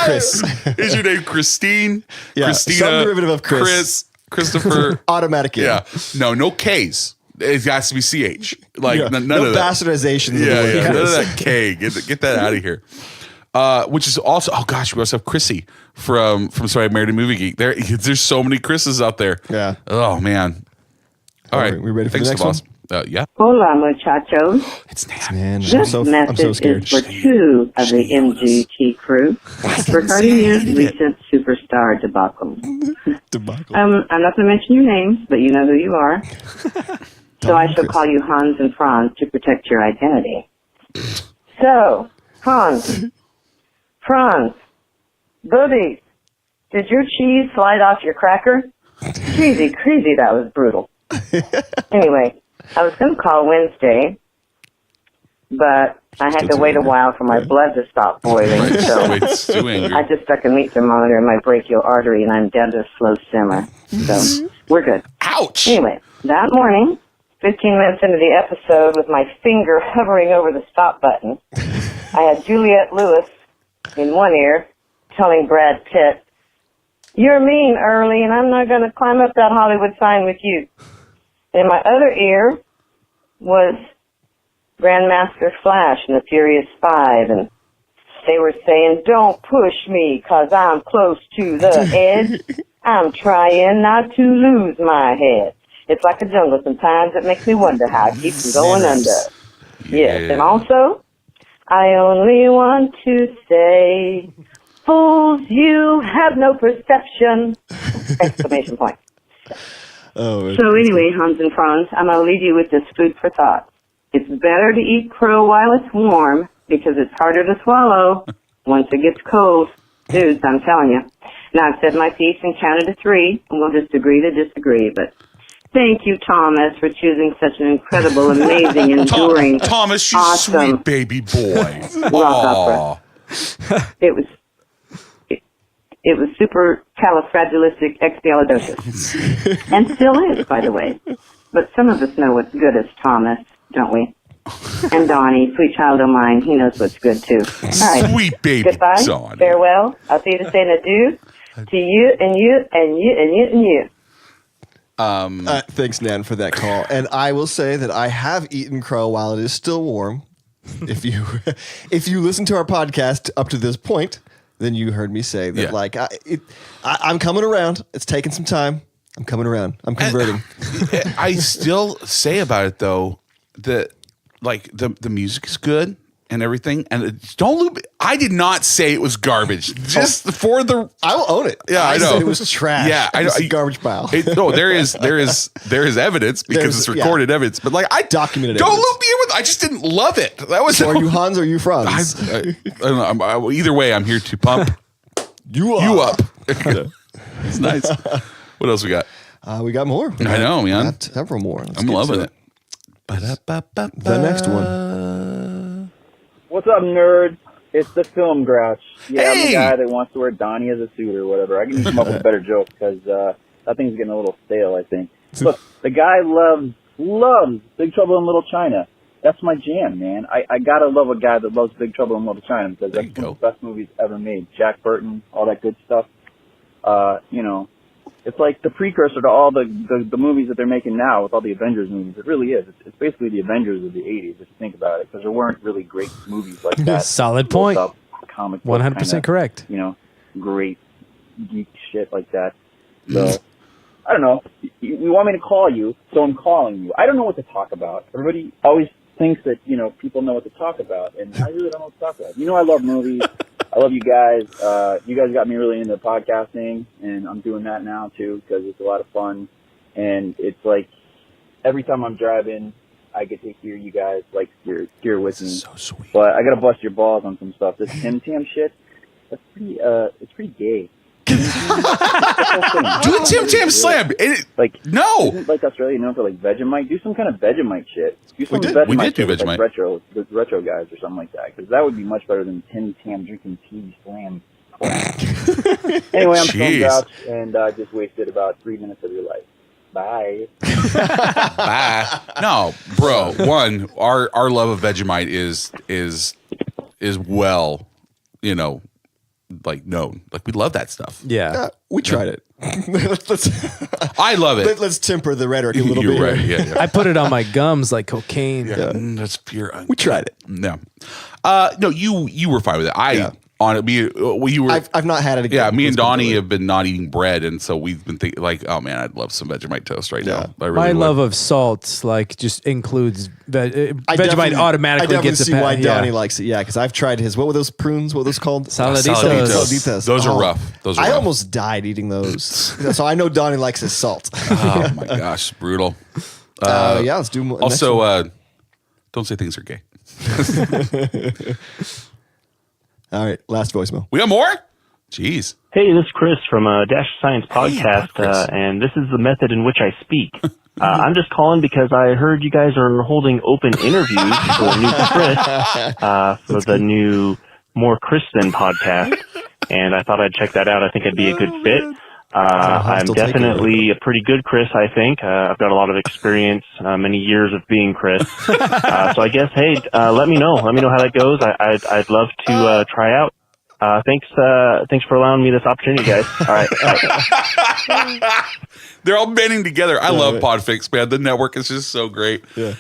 Chris? Is your name Christine? Yeah, Christina, some derivative of Chris. Christopher. Automatic. Yeah. No K's. It has to be CH. None of that. No bastardizations. Yeah. None of that K. Get that out of here. Which is also, we also have Chrissy from Sorry I Married a Movie Geek. There's so many Chris's out there. Yeah. Oh man. All right. We ready for the next one? Yeah. Hola, muchachos. It's Nan. This message is for 2 of the MGT crew regarding your recent superstar debacle. I'm not going to mention your names, but you know who you are. So I shall call you Hans and Franz to protect your identity. So, Hans, Goodie, did your cheese slide off your cracker? Crazy, that was brutal. Anyway, I was going to call Wednesday but I had to wait a while for my blood to stop boiling. So It's too angry. I just stuck a meat thermometer in my brachial artery, and I'm down to a slow simmer. So we're good. Ouch! Anyway, that morning, 15 minutes into the episode, with my finger hovering over the stop button, I had Juliette Lewis in one ear telling Brad Pitt, "You're mean, Early, and I'm not going to climb up that Hollywood sign with you." In my other ear was Grandmaster Flash and the Furious Five, and they were saying, "Don't push me, 'cause I'm close to the edge. I'm trying not to lose my head. It's like a jungle sometimes. It makes me wonder how I keep from going under." Yes, and also, I only want to say, "Fools, you have no perception!" Exclamation point. So anyway, Hans and Franz, I'm going to leave you with this food for thought. It's better to eat crow while it's warm because it's harder to swallow once it gets cold. Dudes, I'm telling you. Now, I've said my piece and counted to 3, and we'll just agree to disagree, but thank you, Thomas, for choosing such an incredible, amazing, enduring, Thomas, you awesome sweet baby boy. rock opera. It was super califragilisticexpialidocious. And still is, by the way. But some of us know what's good as Thomas, don't we? And Donnie, sweet child of mine, he knows what's good too. All right. Sweet baby Goodbye. Donnie. Farewell. I'll see you to say an adieu to you and you and you and you and you. Thanks, Nan, for that call. And I will say that I have eaten crow while it is still warm. If you listen to our podcast up to this point, then you heard me say that I'm coming around. It's taking some time. I'm coming around. I'm converting. I still say about it though that like the music is good and everything, and don't loop. I did not say it was garbage. Just for the, I will own it. Yeah, I know said it was trash. Yeah, I know. It's a garbage pile. No, there is evidence because it's recorded evidence. But like I documented. Don't evidence. loop me in with. I just didn't love it. That was. So are you Hans or are you Franz? I don't know. Either way, I'm here to pump you up. It's nice. What else we got? We got more. I know, man. Got several more. I'm loving it. The next one. What's up, nerds? It's the Film Grouch. Yeah, I'm Hey! the guy that wants to wear Donnie as a suit or whatever. I can come up with a better joke because that thing's getting a little stale, I think. Look, the guy loves Big Trouble in Little China. That's my jam, man. I gotta love a guy that loves Big Trouble in Little China because that's one of the best movies ever made. Jack Burton, all that good stuff. It's like the precursor to all the movies that they're making now with all the Avengers movies. It really is. It's basically the Avengers of the 80s, if you think about it, because there weren't really great movies like that. Solid point. Comic book 100% kinda, correct. Great geek shit like that. So, I don't know. You want me to call you, so I'm calling you. I don't know what to talk about. Everybody always thinks that, people know what to talk about, and I really don't know what to talk about. I love movies. I love you guys. You guys got me really into podcasting, and I'm doing that now, too, because it's a lot of fun. And it's like every time I'm driving, I get to hear you guys, like, steer with me. So sweet. But I got to bust your balls on some stuff. This Tim Tam shit, that's pretty, it's pretty gay. Do a Tim Tam slam. No. Isn't like Australia known for like Vegemite? Do some kind of Vegemite shit. Do some We did do shit with, Vegemite. like, retro guys or something like that. Because that would be much better than Tim Tam drinking tea slam. Anyway, I'm Film Grouch, and I just wasted about 3 minutes of your life. Bye. Bye. No, bro. One, our love of Vegemite is well, like known. Like we love that stuff. Yeah. We tried it. I love it. Let's temper the rhetoric a little You're bit. right. Yeah. I put it on my gums like cocaine. That's pure. We tried it. No. No, you were fine with it. I've not had it again. Yeah, me and Donnie have been not eating bread, and so we've been thinking like, oh man, I'd love some Vegemite toast right now. I really My would. love of salt just includes Vegemite automatically I gets a see why pat. Donnie likes it. Yeah, because I've tried his. What were those prunes? What were those called? Saladitos. Those are rough. Those are I rough. almost died eating those. So I know Donnie likes his salt. Oh my gosh, brutal. Yeah, let's do more. Also, don't say things are gay. All right, last voicemail. We got more? Jeez. Hey, this is Chris from Dash Science Podcast, and this is the method in which I speak. I'm just calling because I heard you guys are holding open interviews for a new Chris, for the new More Chris Than podcast, and I thought I'd check that out. I think I'd be a good fit. I'm definitely a pretty good Chris, I think. I've got a lot of experience, many years of being Chris. So I guess, hey, let me know. Let me know how that goes. I'd love to try out. Thanks for allowing me this opportunity, guys. All right. They're all banding together. I love Podfix, man. The network is just so great. Yeah.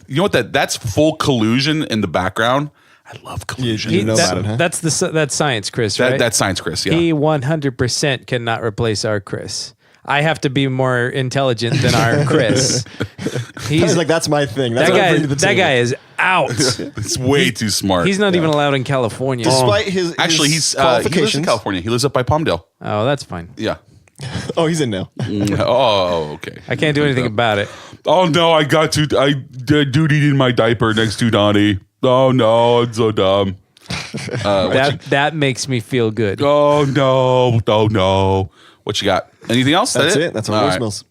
You know what? That's full collusion in the background. I love collusion. That's science, Chris, right? That's science, Chris, yeah. He 100% cannot replace our Chris. I have to be more intelligent than our Chris. He's like, that's my thing. That's that guy is out. It's way too smart. He's not even allowed in California. Despite his he's qualifications. He lives in California. He lives up by Palmdale. Oh, that's fine. Yeah. Oh, he's in now. Oh, okay. I can't do anything about it. Oh no, I duty in my diaper next to Donnie. Oh no, I'm so dumb. That makes me feel good. Oh no. What you got? Anything else? That's it. That's our voicemails.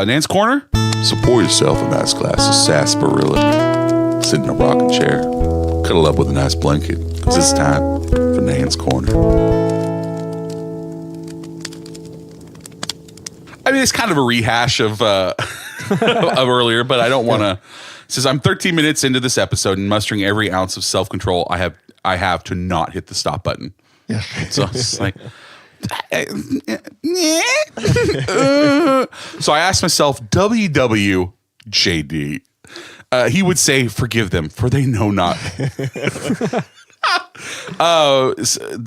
Nan's Corner? So pour yourself a nice glass of sarsaparilla. Sit in a rocking chair. Cuddle up with a nice blanket. Because it's time for Nan's Corner. I mean, it's kind of a rehash of of earlier, but I don't want to. Says I'm 13 minutes into this episode and mustering every ounce of self-control I have to not hit the stop button. Yeah. So it's like... So I asked myself, WWJD. He would say, forgive them, for they know not.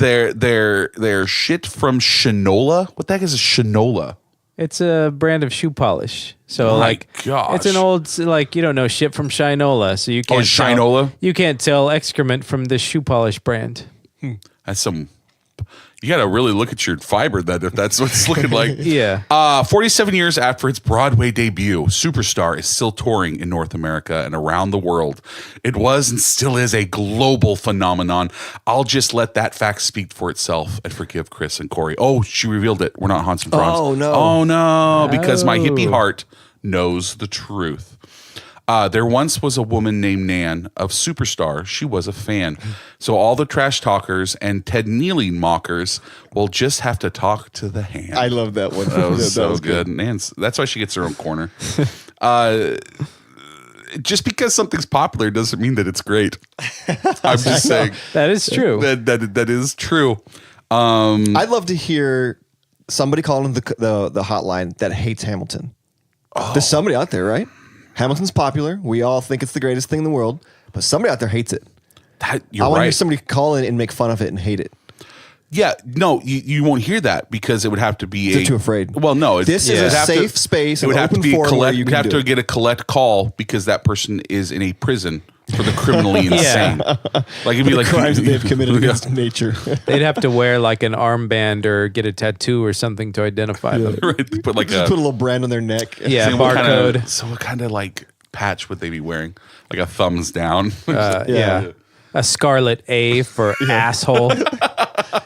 They're shit from Shinola. What the heck is a Shinola? It's a brand of shoe polish. So gosh. It's an old, you don't know shit from Shinola. So you can't Shinola? You can't tell excrement from this shoe polish brand. That's some... You got to really look at your fiber if that's what it's looking like. Yeah. 47 years after its Broadway debut, Superstar is still touring in North America and around the world. It was and still is a global phenomenon. I'll just let that fact speak for itself and forgive Chris and Corey. Oh, she revealed it. We're not Hans and Franz. Oh, no. Oh, no. Because my hippie heart knows the truth. There once was a woman named Nan of Superstar. She was a fan. So all the trash talkers and Ted Neely mockers will just have to talk to the hand. I love that one. That was so good. Nan's, that's why she gets her own corner. Just because something's popular doesn't mean that it's great. I'm just saying. That is true. That is true. I'd love to hear somebody calling the hotline that hates Hamilton. There's somebody out there, right? Hamilton's popular. We all think it's the greatest thing in the world, but somebody out there hates it. I want to hear somebody call in and make fun of it and hate it. Yeah, no, you won't hear that because it would have to be They're too afraid. Well, no, this is a safe space. It would have to be collect. You'd have to get a collect call because that person is in a prison for the criminally insane. Like it'd be like crimes that they've committed against nature. They'd have to wear like an armband or get a tattoo or something to identify them. Right, put a little brand on their neck. Yeah, barcode. So what kind of like patch would they be wearing? Like a thumbs down? Yeah. A scarlet A for asshole.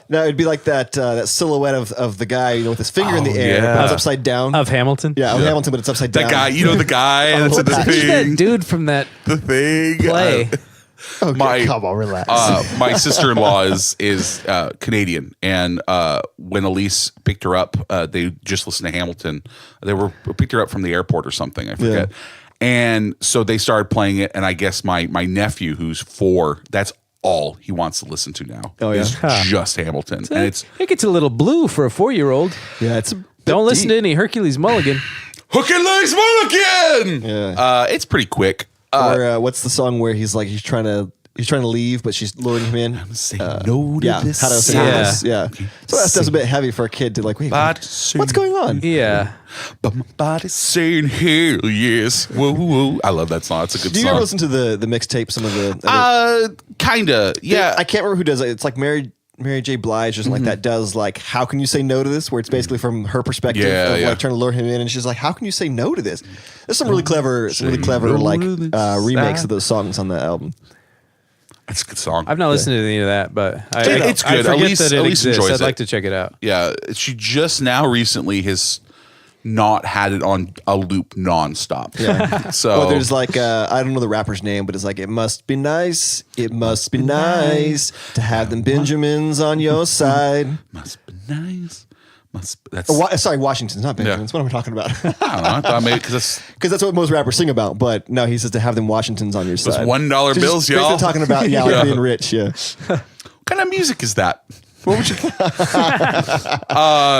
No, it'd be like that silhouette of the guy, with his finger in the air, but it's upside down. Of Hamilton? Yeah, of Hamilton, but it's upside down. That guy, the guy that's in the thing. That dude from that play. Come on, relax. My sister-in-law is Canadian, and when Elise picked her up, they just listened to Hamilton. They picked her up from the airport or something. I forget. Yeah. And so they started playing it, and I guess my nephew, who's 4, that's all he wants to listen to now. Oh yeah, is just Hamilton, and it gets a little blue for a 4-year-old. Yeah, it's don't listen to any Hercules Mulligan. Hercules Mulligan. Yeah, it's pretty quick. Or what's the song where he's trying to leave, but she's luring him in? Say no to this. How to say this? Yeah. So that's a bit heavy for a kid to wait. What's going on? Yeah. But my body's saying hell yes. Whoa, whoa. I love that song. It's a good song. Do you ever listen to the mixtape? Some of the kinda. Yeah. I can't remember who does it. It's like Mary J. Blige or something like that does how can you say no to this? Where it's basically from her perspective of trying to lure him in, and she's like, how can you say no to this? There's some really clever remakes of those songs on the album. That's a good song. I've not listened to any of that, but it's good. I At forget least, that it at least exists. enjoys I'd it. like to check it out. Yeah, she just now recently has not had it on a loop nonstop. Yeah. So well, there's like I don't know the rapper's name, but it's like it must be nice. It must be nice to have them Benjamins on your side. Must be nice. Sorry, Washington's not Benjamins. What am I talking about? I don't know. I thought maybe because that's what most rappers sing about. But no, he says to have them Washingtons on your those side. $1 bills, y'all. Talking about like being rich. Yeah. What kind of music is that? What would you?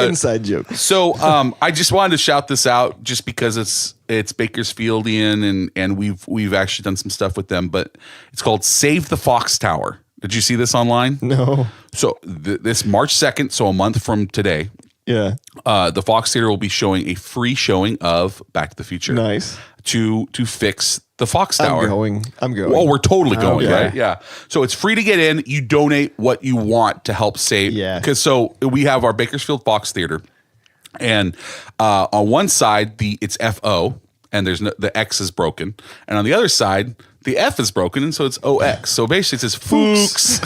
Inside joke. So I just wanted to shout this out just because it's Bakersfieldian and we've actually done some stuff with them, but it's called Save the Fox Tower. Did you see this online? No. So this March 2nd, so a month from today. Yeah. The Fox Theater will be showing a free showing of Back to the Future. Nice. To fix the Fox Tower. I'm going. Well, we're totally going, yeah. right? Yeah. So it's free to get in. You donate what you want to help save. Yeah. Because so we have our Bakersfield Fox Theater, and on one side it's FO, and the X is broken, and on the other side the F is broken, and so it's OX. So basically it says Fuchs.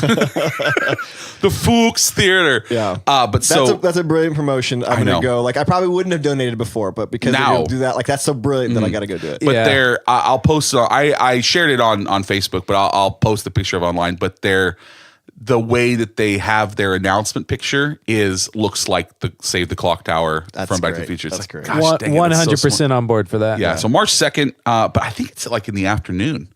The Fuchs Theater. Yeah. But that's a brilliant promotion. I'm going to go. Like, I probably wouldn't have donated before, but because they're going to do that, like, that's so brilliant that I got to go do it. But I'll post it. I shared it on Facebook, but I'll post the picture of online. But the way that they have their announcement picture looks like the Save the Clock Tower from Back to the Future. It's That's great. 100% on board for that. Yeah. So March 2nd, but I think it's like in the afternoon.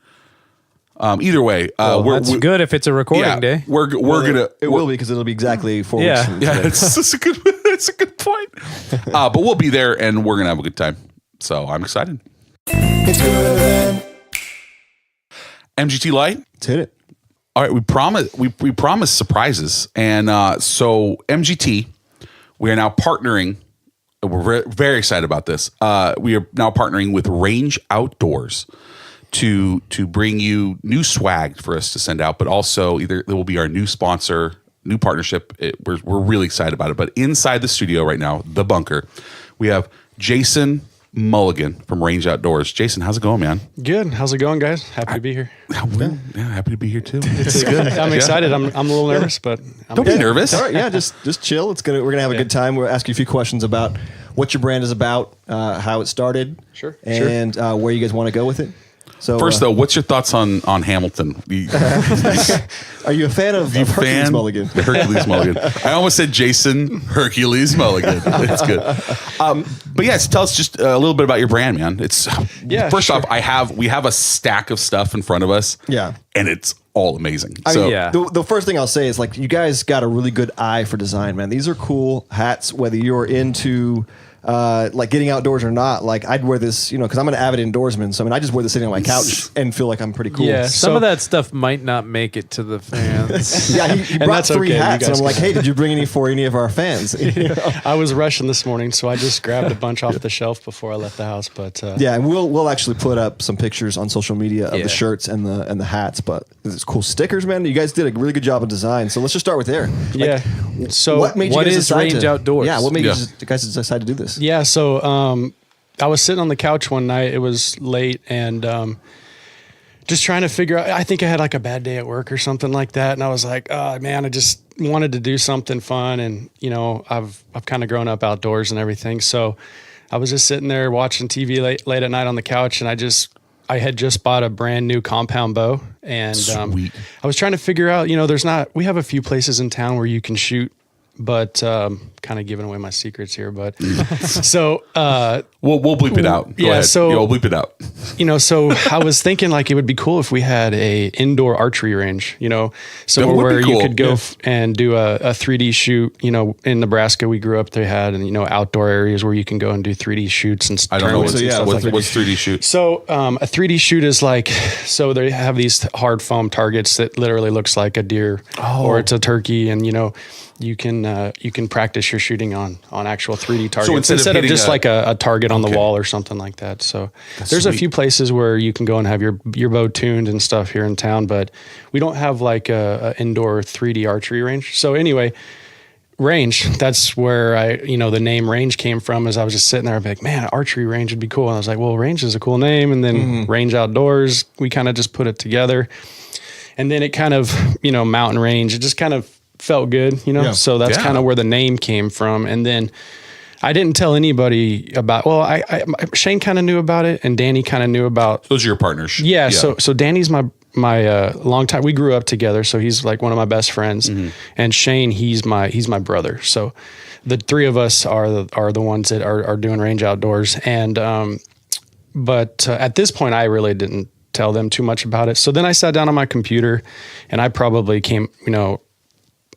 Either way, that's good if it's a recording day. We're gonna. It will be because it'll be exactly 4 weeks. Yeah, from today. it's a good point. But we'll be there and we're gonna have a good time. So I'm excited. It's good. MGT Light. Let's hit it. All right, we promise surprises, and so MGT, we are now partnering. We're very excited about this. We are now partnering with Range Outdoors to bring you new swag for us to send out, but also it will be our new sponsor, new partnership. We're really excited about it. But inside the studio right now, the bunker, we have Jason Mulligan from Range Outdoors. Jason, how's it going, man? Good. How's it going, guys? Happy to be here. Yeah, happy to be here too. It's good. I'm excited. I'm a little nervous, but don't be nervous. All right, yeah, just chill. We're gonna have a good time. We'll ask you a few questions about what your brand is about, how it started, and where you guys want to go with it. So first, though, what's your thoughts on Hamilton? Are you a fan of Hercules Mulligan? Hercules Mulligan. I almost said Jason Hercules Mulligan. It's good. But yes, tell us just a little bit about your brand, man. First off, we have a stack of stuff in front of us. Yeah, and it's all amazing. The first thing I'll say is, like, you guys got a really good eye for design, man. These are cool hats, whether you're into like getting outdoors or not. Like, I'd wear this, because I'm an avid indoorsman. So, I just wear this sitting on my couch and feel like I'm pretty cool. Yeah, some of that stuff might not make it to the fans. Yeah, he brought 3 hats, and I'm like, hey, did you bring any for any of our fans? I was rushing this morning, so I just grabbed a bunch off the shelf before I left the house. But yeah, and we'll actually put up some pictures on social media of the shirts and the hats. But it's cool stickers, man. You guys did a really good job of design. So let's just start with there. Yeah. So what made you guys decide Range Outdoors? Yeah, what made you guys decide to do this? Yeah, so I was sitting on the couch one night. It was late, and just trying to figure out. I think I had like a bad day at work or something like that, and I was like, "Oh man, I just wanted to do something fun." And I've kind of grown up outdoors and everything, so I was just sitting there watching TV late at night on the couch, and I had just bought a brand new compound bow, and I was trying to figure out. We have a few places in town where you can shoot, but kind of giving away my secrets here, but so we'll bleep it out. Go ahead. So we'll bleep it out. So I was thinking, like, it would be cool if we had a indoor archery range, somewhere where you could go and do a 3D shoot. In Nebraska, we grew up, they had, and outdoor areas where you can go and do 3D shoots and I don't know. what's 3D shoot? So a 3D shoot is like, so they have these hard foam targets that literally looks like a deer or it's a turkey, and you can practice your shooting on actual 3D targets instead of just like a target on the wall or something like that. So there's a few places where you can go and have your bow tuned and stuff here in town, but we don't have like a indoor 3D archery range. So anyway, Range, that's where the name Range came from. As I was just sitting there, I'd be like, man, archery range would be cool. And I was like, well, Range is a cool name. And then Range Outdoors, we kind of just put it together. And then it kind of, mountain range, it just kind of felt good, so that's kind of where the name came from. And then I didn't tell anybody about, Shane kind of knew about it and Danny kind of knew about. Those are your partners. Yeah. So Danny's my long time, we grew up together. So he's like one of my best friends, and Shane, he's my brother. So the three of us are the ones that are doing Range Outdoors. And, but at this point I really didn't tell them too much about it. So then I sat down on my computer and I probably came,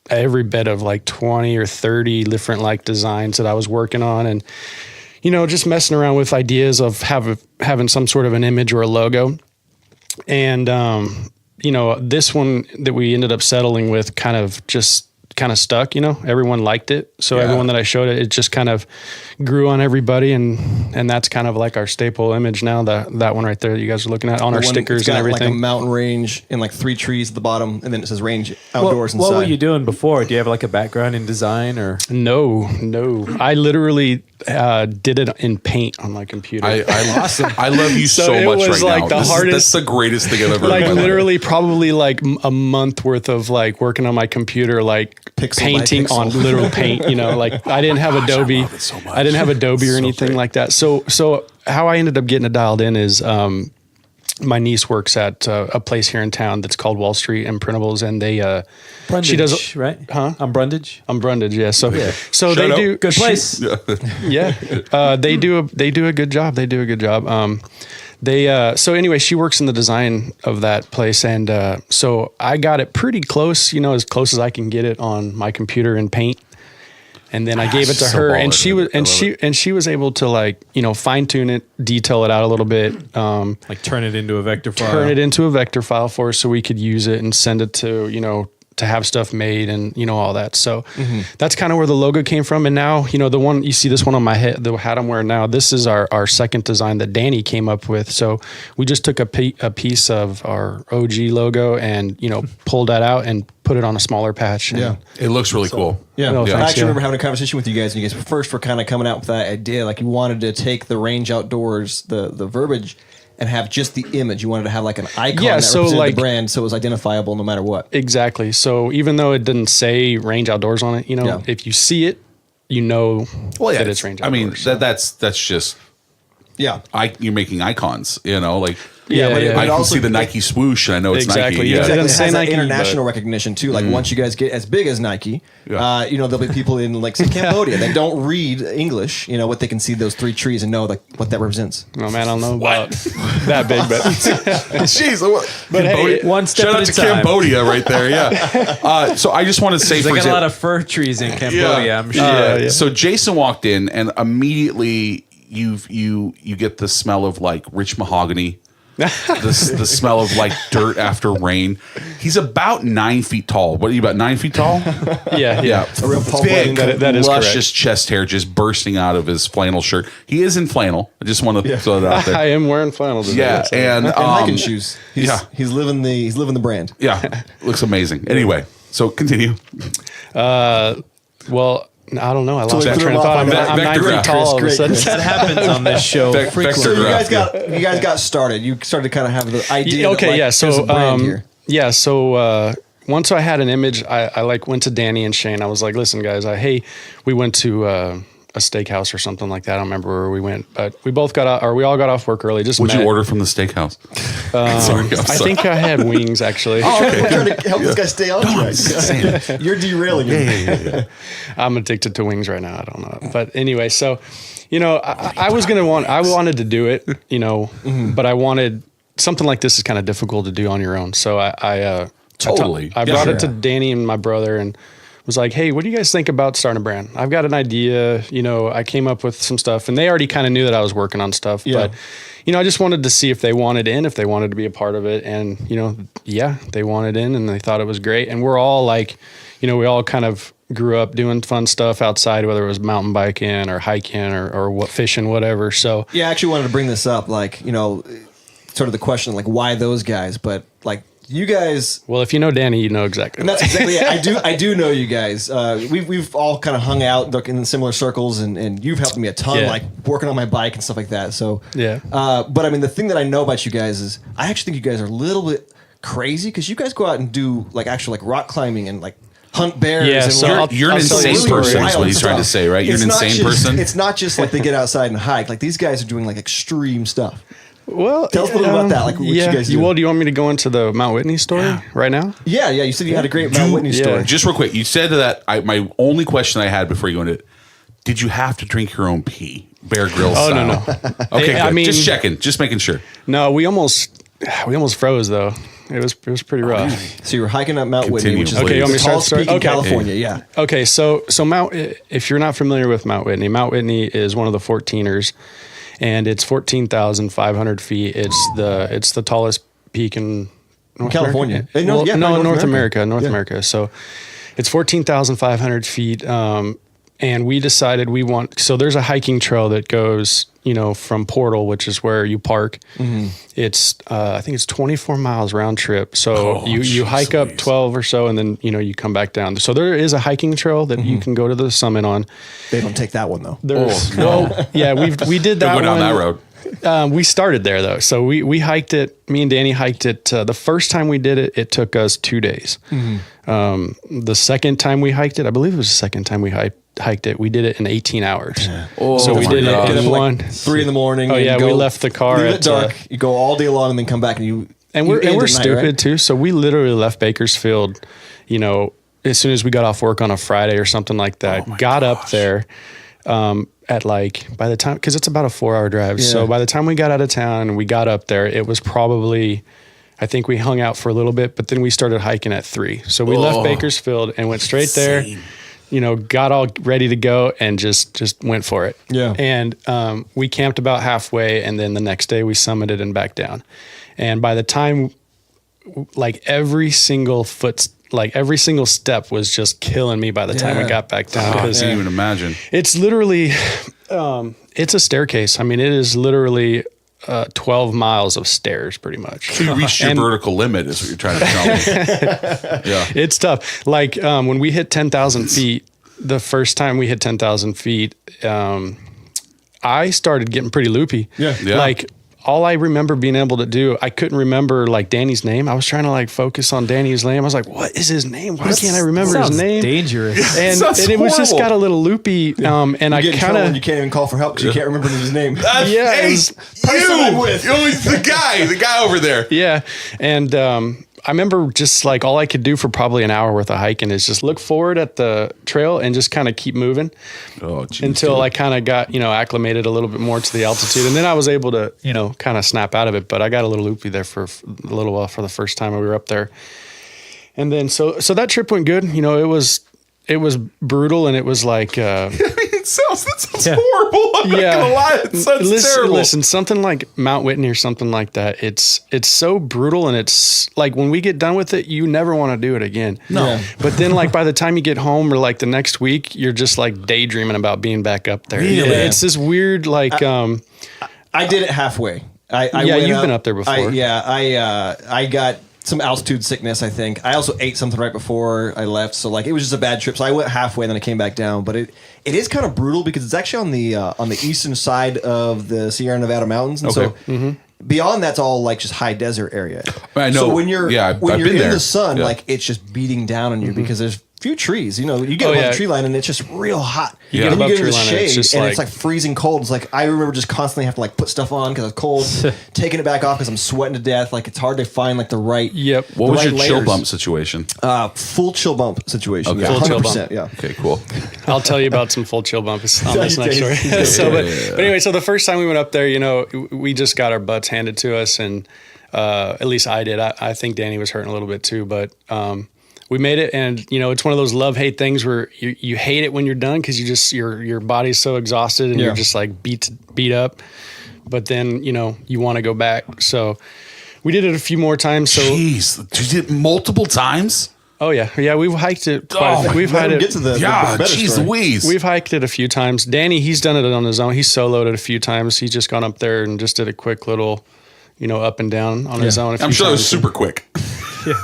every bit of like 20 or 30 different like designs that I was working on, and just messing around with ideas of having some sort of an image or a logo. And this one that we ended up settling with kind of stuck, everyone liked it. So everyone that I showed it just kind of grew on everybody. And that's kind of like our staple image now, that one right there that you guys are looking at on our stickers and everything. Like a mountain range and like 3 trees at the bottom. And then it says Range Outdoors inside. What were you doing before? Do you have like a background in design or? No. I literally did it in paint on my computer. I love you so much right was like now. The hardest, that's the greatest thing I've ever like heard. Literally probably like a month worth of like working on my computer, like pixel painting on literal paint, like I didn't have Adobe. I didn't have Adobe or anything like that. So how I ended up getting it dialed in is my niece works at a place here in town that's called Wall Street Imprintables, and they Brundage, she does, right? Huh? I'm Brundage. Yeah. So Shout they out. do Good place. They do a good job. So anyway, she works in the design of that place, and so I got it pretty close, as close as I can get it on my computer in paint. And then I gave it to her, and she was able to like, fine tune it, detail it out a little bit, like turn it into a vector file. Turn it into a vector file for us so we could use it and send it to, to have stuff made and all that. So that's kind of where the logo came from. And now, the one you see, this one on my head, the hat I'm wearing now, this is our second design that Danny came up with. So we just took a piece of our OG logo and pulled that out and put it on a smaller patch. Yeah, it looks really cool. Yeah. I actually remember having a conversation with you guys, and you guys first were kind of coming out with that idea, like you wanted to take the Range Outdoors, the verbiage, and have just the image. You wanted to have like an icon that represented the brand, so it was identifiable no matter what. Exactly. So even though it didn't say Range Outdoors on it, if you see it, that it's Range Outdoors. I mean, that's just you're making icons, like. I can see the Nike swoosh, and I know it's Nike. Yeah. Exactly. It has that international recognition too. Like once you guys get as big as Nike, there'll be people in like say Cambodia that don't read English. What they can see those 3 trees and know like what that represents. Oh man, I don't know about that big, but jeez. But hey, one step shout at out a to time. Cambodia right there. Yeah. So I just want to say, they got a lot of fir trees in Cambodia. I'm sure. So Jason walked in, and immediately you get the smell of like rich mahogany. the smell of like dirt after rain. He's about 9 feet tall. What are you, about 9 feet tall? Yeah. A real Paul big, that is luscious chest hair just bursting out of his flannel shirt. He is in flannel. I just want to throw that out there. I am wearing flannel today. Yeah, and hiking shoes. He's living the brand. Yeah, looks amazing. Anyway, so continue. Well, I don't know. I lost my train of thought. I'm 9 feet tall all of a sudden. That happens on this show. So you guys got started. You started to kind of have the idea. Okay, there's a brand here. Yeah, so once I had an image, I like went to Danny and Shane. I was like, listen, guys, we went to a steakhouse or something like that. I don't remember where we went, but we all got off work early. What'd you order from the steakhouse? Sorry. I think I had wings actually. We're trying to help this guy stay on track. You're derailing him. I'm addicted to wings right now. I don't know. But anyway, so, I wanted to do it, but I wanted something like this is kind of difficult to do on your own. So I brought it to Danny and my brother and was like, hey, what do you guys think about starting a brand? I've got an idea. I came up with some stuff, and they already kind of knew that I was working on stuff, but I just wanted to see if they wanted to be a part of it. And, they wanted in and they thought it was great. And we're all like, we all kind of grew up doing fun stuff outside, whether it was mountain biking or hiking or what fishing, whatever. So I actually wanted to bring this up, like, sort of the question, like, why those guys? But like, you guys. Well, if you know Danny, you know exactly. And that's exactly it. I do know you guys. We've all kind of hung out in similar circles, and you've helped me a ton, like working on my bike and stuff like that. So yeah. But I mean, the thing that I know about you guys is I actually think you guys are a little bit crazy because you guys go out and do like actual like rock climbing and like hunt bears. Yeah, and so like, you're an insane person is what he's trying to say, right? You're an insane person. It's not just like they get outside and hike. Like these guys are doing like extreme stuff. Well, tell us a little about that. Like what you guys do. Well, do you want me to go into the Mount Whitney story right now? Yeah. You said you had a great Mount Whitney story. Just real quick, you said that. My only question I had before you go into it: did you have to drink your own pee, Bear Grylls style? No. Okay, I mean, just checking, just making sure. No, we almost froze though. It was pretty rough. So you were hiking up Mount Whitney, which is okay. the tallest peak in California. Yeah. Okay, so if you're not familiar with Mount Whitney is one of the 14ers, and it's 14,500 feet. It's the tallest peak in North California. America? North America. So it's 14,500 feet. And we decided so there's a hiking trail that goes, from Portal, which is where you park. Mm-hmm. It's, I think it's 24 miles round trip. So you hike up 12 or so and then, you come back down. So there is a hiking trail that you can go to the summit on. They don't take that one though. We did that one. Go down that road. We started there though. So we hiked it. Me and Danny hiked it. The first time we did it, it took us 2 days. Mm-hmm. The second time we hiked it, I believe it was the second time we hiked it. We did it in 18 hours. Yeah. So we did it in one. 3 a.m. Oh yeah, we left the car at dark. You go all day long and then come back and we're stupid too. So we literally left Bakersfield, as soon as we got off work on a Friday or something like that. Got up there at by the time, because it's about a 4-hour drive. Yeah. So by the time we got out of town and we got up there, it was probably, I think we hung out for a little bit, but then we started hiking at 3. So we left Bakersfield and went straight there. Got all ready to go and just went for it. Yeah. And we camped about halfway, and then the next day we summited and back down. And by the time, every single step was just killing me by the time we got back down. I can't even imagine. It's literally, it's a staircase. I mean, it is literally 12 miles of stairs pretty much. So you reached your vertical limit is what you're trying to tell me. Yeah. It's tough. When we hit 10,000 feet, the first time we hit 10,000 feet, I started getting pretty loopy. Yeah. All I remember being able to do, I couldn't remember Danny's name. I was trying to focus on Danny's name. I was like, what is his name? Why can't I remember his name? Dangerous. And it was just got a little loopy. And I kind of, you can't even call for help because you can't remember his name. You're the guy over there. Yeah. And, I remember just all I could do for probably an hour worth of hiking is just look forward at the trail and just kind of keep moving until I kind of got, acclimated a little bit more to the altitude. And then I was able to, kind of snap out of it. But I got a little loopy there for a little while for the first time we were up there. And then, so that trip went good. It was brutal and it was that sounds horrible. I'm not gonna lie. It sounds terrible. Listen, something like Mount Whitney or something like that, it's so brutal, and it's when we get done with it, you never want to do it again. No. Yeah. But then by the time you get home or the next week, you're just daydreaming about being back up there. Really? It's this weird I did it halfway. You've been up there before. I got some altitude sickness, I think. I also ate something right before I left, so it was just a bad trip. So I went halfway and then I came back down. But it is kind of brutal because it's actually on the eastern side of the Sierra Nevada mountains, and so beyond that's all just high desert area. I know. So when you're in there. the sun, it's just beating down on you because there's few trees. You get above the tree line and it's just real hot. You get above in the tree line shade and it's freezing cold. It's I remember just constantly have to put stuff on because it's cold, taking it back off because I'm sweating to death. It's hard to find the right. Yep. What was your chill bump situation? Full chill bump situation. Okay. Yeah, full 100%, chill bump. Yeah. Okay. Cool. I'll tell you about some full chill bumps on this next story. But anyway, so the first time we went up there, we just got our butts handed to us, and at least I did. I think Danny was hurting a little bit too, but. We made it, and it's one of those love-hate things where you hate it when you're done because your body's so exhausted and you're just beat up. But then you want to go back. So we did it a few more times. So jeez, you did it multiple times? Oh yeah, we've hiked it. We've hiked it. Louise. We've hiked it a few times. Danny, he's done it on his own. He's soloed it a few times. He's just gone up there and just did a quick little, up and down on his own. I'm sure it was super quick.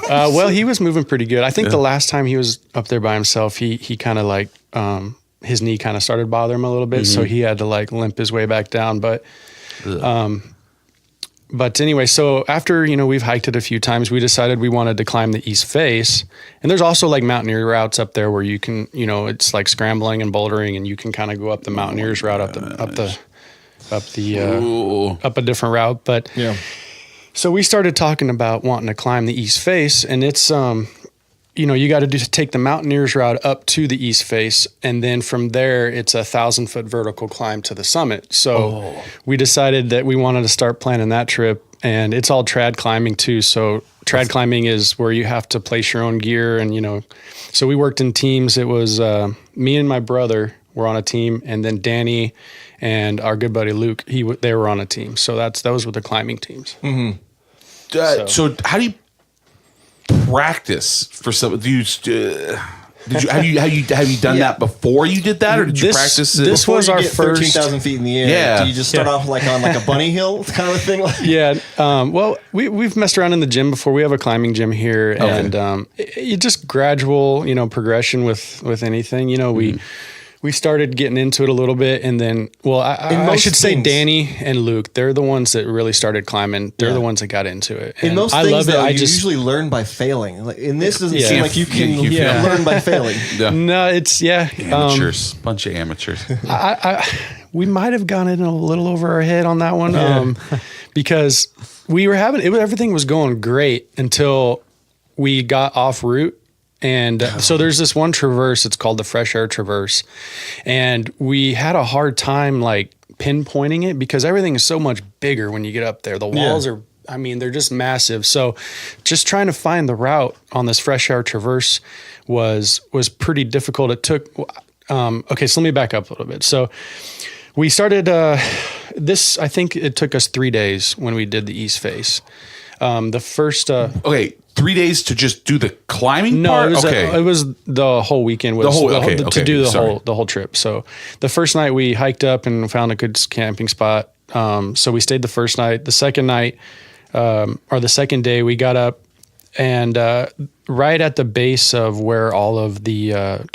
Well, he was moving pretty good. I think the last time he was up there by himself, he kind of his knee kind of started bothering him a little bit, so he had to limp his way back down. But But anyway, so after, we've hiked it a few times, we decided we wanted to climb the east face. And there's also like mountaineer routes up there where you can, it's like scrambling and bouldering, and you can kind of go up the mountaineers route, up a different route. But so we started talking about wanting to climb the east face, and it's, you got to take the mountaineers route up to the east face, and then from there it's 1,000-foot vertical climb to the summit. So we decided that we wanted to start planning that trip, and it's all trad climbing too. So trad climbing is where you have to place your own gear, and so we worked in teams. It was me and my brother were on a team, and then Danny and our good buddy Luke, they were on a team. So those were the climbing teams. Mm-hmm. So how do you practice for some? Do you have you done that before you did that, or did you practice it? This was our first 13,000 feet in the air. Yeah. Do you just start off like on like a bunny hill kind of thing? Yeah. Well, we've messed around in the gym before. We have a climbing gym here, and you just gradual, progression with anything. We started getting into it a little bit, and then, I should say Danny and Luke, they're the ones that really started climbing. They're the ones that got into it. And in most I things, love though, it. you usually learn by failing. Like, in this, doesn't seem like you can learn by failing. Yeah. No, it's amateurs, bunch of amateurs. We might have gone in a little over our head on that one, because we were everything was going great until we got off route. And so there's this one traverse, it's called the Fresh Air Traverse. And we had a hard time like pinpointing it because everything is so much bigger when you get up there. The walls are, they're just massive. So just trying to find the route on this Fresh Air Traverse was pretty difficult. It took, so let me back up a little bit. So we started this, I think it took us 3 days when we did the east face. The first... 3 days to just do the climbing part? No, it was the whole weekend. To do the whole trip. So the first night we hiked up and found a good camping spot. So we stayed the first night. The second night, or the second day, we got up and right at the base of where all of the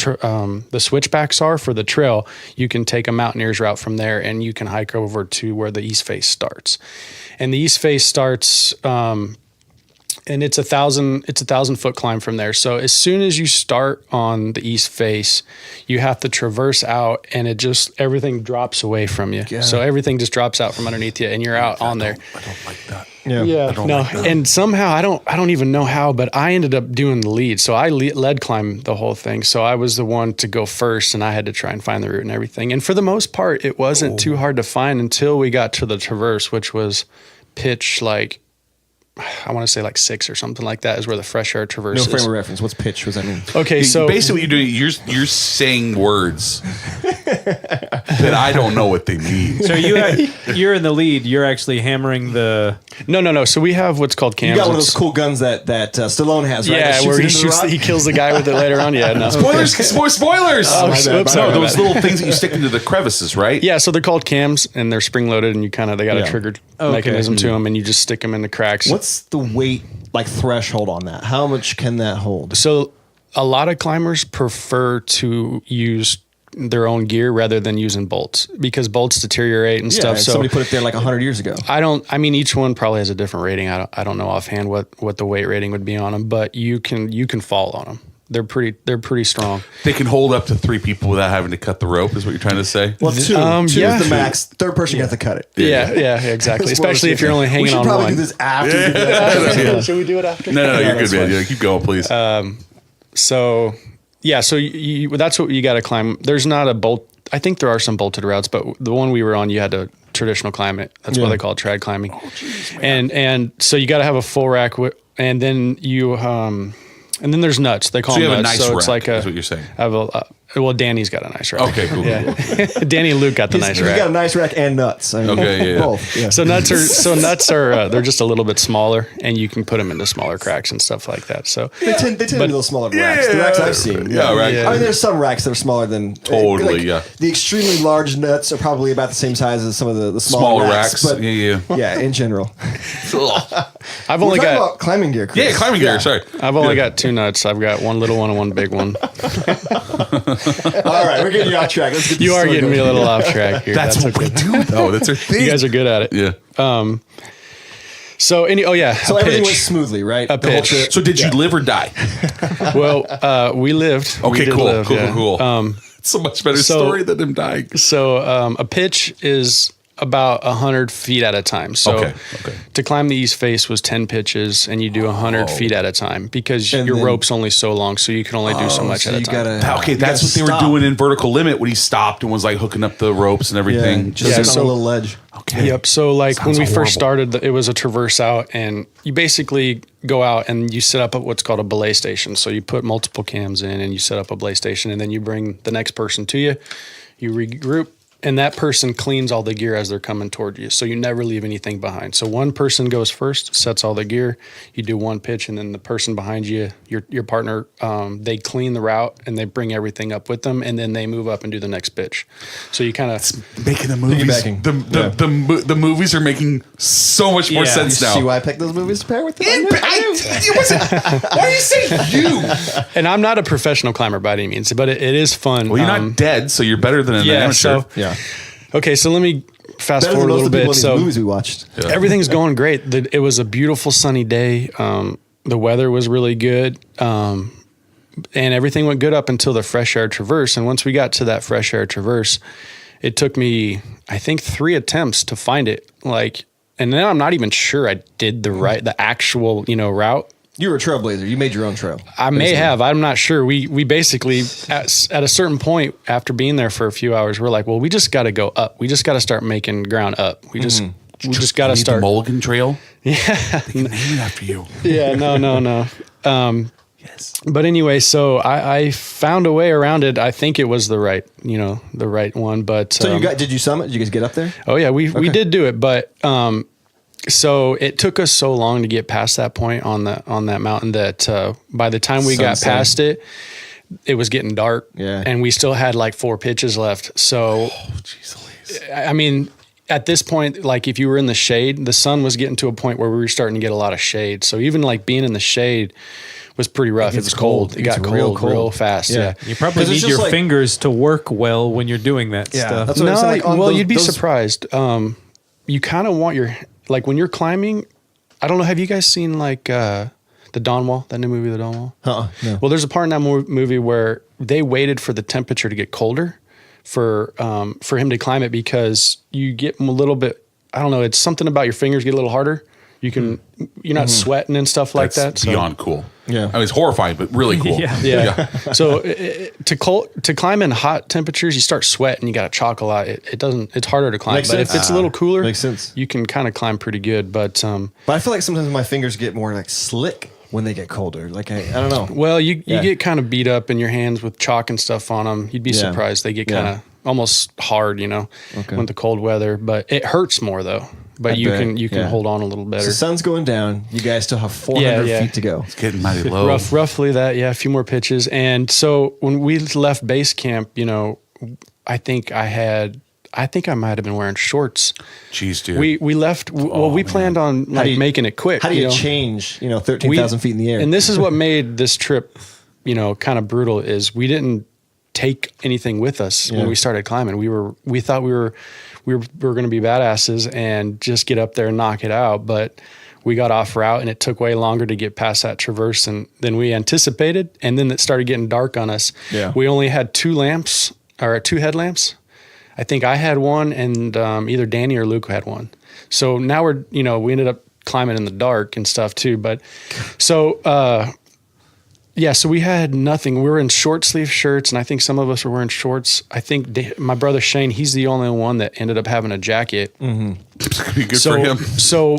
switchbacks are for the trail, you can take a mountaineer's route from there, and you can hike over to where the east face starts. And the east face starts... and it's 1,000-foot climb from there. So as soon as you start on the east face, you have to traverse out, and everything drops away from you. Yeah. So everything just drops out from underneath you, and you're out on there. I don't like that. Yeah. And somehow I don't even know how, but I ended up doing the lead. So I led climb the whole thing. So I was the one to go first, and I had to try and find the route and everything. And for the most part, it wasn't too hard to find until we got to the traverse, which was pitch like, I want to say like 6 or something like that is where the Fresh Air Traverse is. No frame of reference. What's pitch? What does that mean? Okay, so basically what you're doing, you're saying words that I don't know what they mean. So you're in the lead. You're actually hammering the... No. So we have what's called cams. You got one of those cool guns that Stallone has, right? Yeah, where he kills the guy with it later on. Yeah, no. Spoilers! More spoilers! Those little things that you stick into the crevices, right? Yeah, so they're called cams, and they're spring loaded, and they got a triggered mechanism to them, and you just stick them in the cracks. What's the weight threshold on that? How much can that hold? So a lot of climbers prefer to use their own gear rather than using bolts because bolts deteriorate and stuff. So somebody put it there like 100 years ago. Each one probably has a different rating. I don't know offhand what the weight rating would be on them, but you can fall on them. They're pretty strong. They can hold up to 3 people without having to cut the rope, is what you're trying to say? Well, 2 is the max. Third person you have to cut it. Yeah, exactly. Especially if you're only hanging on one. We should probably do this after. Should we do it after? No, you're good, man. Yeah, keep going, please. So that's what you got to climb. There's not a bolt. I think there are some bolted routes, but the one we were on, you had to traditional climb it. That's why they call it trad climbing. Oh, geez, and so you got to have a full rack, and then you and then there's nuts. They call them nuts. Nice so it's rack, like is what you're saying. Well, Danny's got a nice rack. Okay, cool. Yeah. Danny and Luke got the nice rack. You got a nice rack and nuts. Both. Yeah. So nuts are they're just a little bit smaller, and you can put them into smaller cracks and stuff like that. So they tend to be those smaller racks. The racks I've seen. Right. I mean, there's some racks that are smaller than The extremely large nuts are probably about the same size as some of the smaller racks. But in general. I've only got about climbing gear. Chris. Yeah, climbing gear. Sorry, I've only got 2 nuts. I've got one little one and one big one. All right, we're getting you off track. Let's get you are getting me a little off track here. That's what we do, though. That's our thing. You guys are good at it. Yeah. So everything went smoothly, right? A pitch. So did you live or die? Well, we lived. Okay, we did cool. live. So much better story than him dying. So a pitch is about 100 feet at a time. So to climb the east face was 10 pitches, and you do 100 feet at a time because your rope's only so long, so you can only do so much at a time. That's what they were doing in Vertical Limit when he stopped and was like hooking up the ropes and everything. Just on a little ledge. Okay. Yep. So like Sounds when we horrible. first started, it was a traverse out, and you basically go out and you set up at what's called a belay station. So you put multiple cams in and you set up a belay station, and then you bring the next person to you, you regroup, and that person cleans all the gear as they're coming toward you. So you never leave anything behind. So one person goes first, sets all the gear, you do one pitch, and then the person behind you, your partner, they clean the route and they bring everything up with them, and then they move up and do the next pitch. So you kind of making the movies. The movies are making so much more sense now. See why I picked those movies to pair with them? Why do you say you? And I'm not a professional climber by any means, but it is fun. Well, you're not dead, so you're better than an amateur. Okay, so let me fast Better forward than a little most of the people bit. in these So movies we watched. everything's going great. It was a beautiful sunny day. The weather was really good. And everything went good up until the fresh air traverse. And once we got to that fresh air traverse, it took me, I think, 3 attempts to find it. And then I'm not even sure I did the actual, route. You were a trailblazer. You made your own trail. I may have. I'm not sure. We basically, at a certain point after being there for a few hours, we're like, well, we just got to go up. We just got to start making ground up. We just got to start. The Mulligan Trail? Yeah. They can name it after you. Yeah, no. Yes. But anyway, so I found a way around it. I think it was the right one. But so did you summit? Did you guys get up there? Oh yeah, we did do it, but so it took us so long to get past that point on that mountain that by the time we got past it, it was getting dark. Yeah. And we still had like 4 pitches left. So, I mean, at this point, like if you were in the shade, the sun was getting to a point where we were starting to get a lot of shade. So even like being in the shade was pretty rough. It was cold. It got cold real fast. Yeah. You probably need your fingers to work well when you're doing that stuff. That's what I'm saying. Like you'd be surprised. You kind of want like when you're climbing, I don't know. Have you guys seen like the Dawn Wall, that new movie, The Dawn Wall? No. Well, there's a part in that movie where they waited for the temperature to get colder for him to climb it, because you get a little bit, I don't know, it's something about your fingers get a little harder. You're not sweating and stuff like that. That's beyond cool. Yeah. I mean, it's horrifying, but really cool. Yeah. So to climb in hot temperatures, you start sweating. You got to chalk a lot. It's harder to climb. Makes but sense. if it's a little cooler, makes sense. You can kind of climb pretty good. But I feel like sometimes my fingers get more like slick when they get colder. Like I don't know. Well, you get kind of beat up in your hands with chalk and stuff on them. You'd be surprised. They get kind of almost hard, with the cold weather. But it hurts more though. But you can hold on a little better. So the sun's going down. You guys still have 400 feet to go. It's getting mighty low. Roughly that, a few more pitches. And so when we left base camp, I think I might have been wearing shorts. Jeez, dude. We left. We planned on making it quick. How do you change? 13,000 feet in the air. And this is what made this trip, kind of brutal. Is we didn't take anything with us when we started climbing. We thought we were going to be badasses and just get up there and knock it out. But we got off route, and it took way longer to get past that traverse than we anticipated. And then it started getting dark on us. Yeah. We only had 2 headlamps. I think I had one, and either Danny or Luke had one. So now we ended up climbing in the dark and stuff too. But so we had nothing. We were in short sleeve shirts, and I think some of us were wearing shorts. I think my brother Shane, he's the only one that ended up having a jacket. Mm-hmm. It's gonna be good for him. So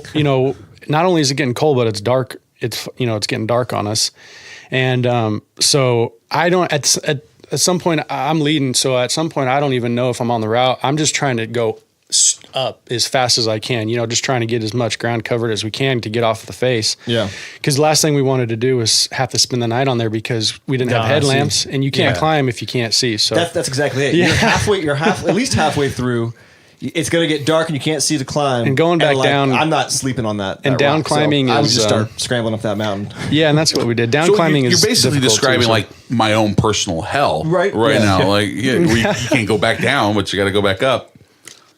not only is it getting cold, but it's dark. It's getting dark on us, and so I don't at some point I'm leading. So at some point I don't even know if I'm on the route. I'm just trying to go up as fast as I can, just trying to get as much ground covered as we can to get off the face. Yeah. Because the last thing we wanted to do was have to spend the night on there because we didn't have headlamps, and you can't climb if you can't see. So that's exactly it. Yeah. You're at least halfway through. It's going to get dark and you can't see the climb. And going back down. I'm not sleeping on that. And down rock, climbing so I would is, just start scrambling up that mountain. Yeah, and that's what we did. Down climbing you're is basically difficult describing too, like my own personal hell right now. Like you can't go back down, but you got to go back up.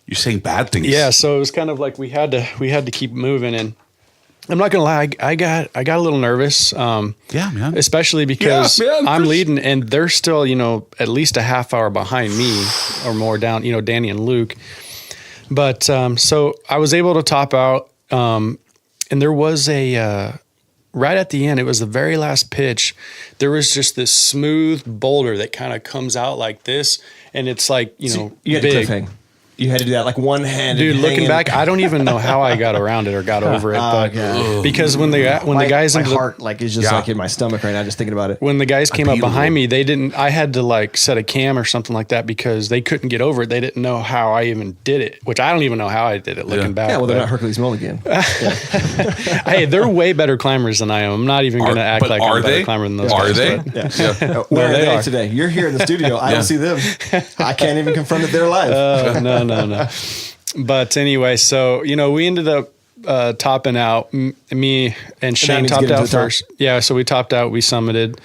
You're saying bad things. Yeah, so it was kind of like we had to keep moving, and I'm not gonna lie, I got a little nervous. Yeah, man. Especially because Yeah, man, I'm leading, and they're still, at least a half hour behind me or more down. Danny and Luke. But so I was able to top out, and there was a right at the end. It was the very last pitch. There was just this smooth boulder that kind of comes out like this, and it's like you had big. to cliffhang. You had to do that like one hand. Dude, looking back, I don't even know how I got around it or got over it, but because when the guys my heart is just like in my stomach right now just thinking about it. When the guys came up behind me, they didn't. I had to like set a cam or something like that because they couldn't get over it. They didn't know how I even did it, which I don't even know how I did it. Looking back, yeah. Well, they're not Hercules Mulligan. Hey, they're way better climbers than I am. I'm not even going to act like I'm a better climber than those guys. Are they? Where are they today? You're here in the studio. I don't see them. I can't even confront it. They're live. No. But anyway, so, we ended up topping out. Me and Shane topped out first. Yeah, so we topped out. We summited.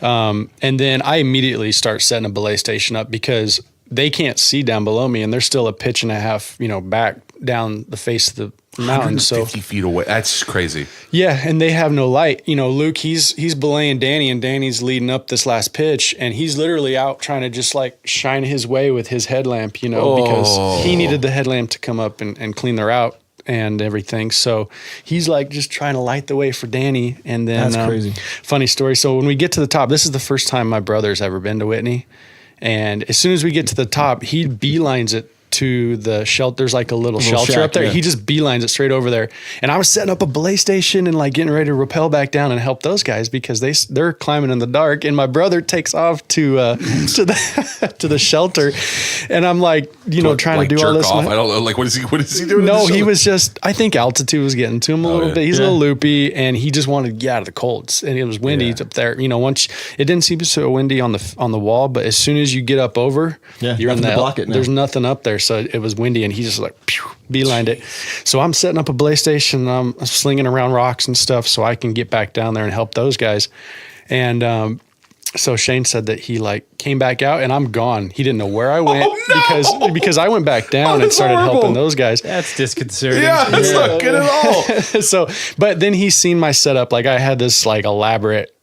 And then I immediately start setting a belay station up because they can't see down below me, and there's still a pitch and a half, back down the face of the mountain. 150 feet away. That's crazy. Yeah, and they have no light. Luke, he's belaying Danny, and Danny's leading up this last pitch, and he's literally out trying to just like shine his way with his headlamp, because he needed the headlamp to come up and clean the route and everything. So he's like just trying to light the way for Danny. And then that's crazy. Funny story. So when we get to the top, this is the first time my brother's ever been to Whitney. And as soon as we get to the top, he beelines it to the shelter. There's like a little shelter shack, up there. yeah. He just beelines it straight over there. And I was setting up a belay station and like getting ready to rappel back down and help those guys because they're climbing in the dark. And my brother takes off to the shelter, and I'm like, trying to do all this. Off? I don't know. Like, what is he doing? No, he was just. I think altitude was getting to him a little bit. He's a little loopy, and he just wanted to get out of the colds. And it was windy up there. Once it didn't seem so windy on the wall, but as soon as you get up over, you're in that. Block it now. There's nothing up there. So it was windy, and he just like beelined it. So I'm setting up a belay station. I'm slinging around rocks and stuff so I can get back down there and help those guys. And so Shane said that he like came back out, and I'm gone. He didn't know where I went because I went back down and started helping those guys. That's disconcerting. Yeah, that's not good at all. So, but then he's seen my setup. Like I had this like elaborate,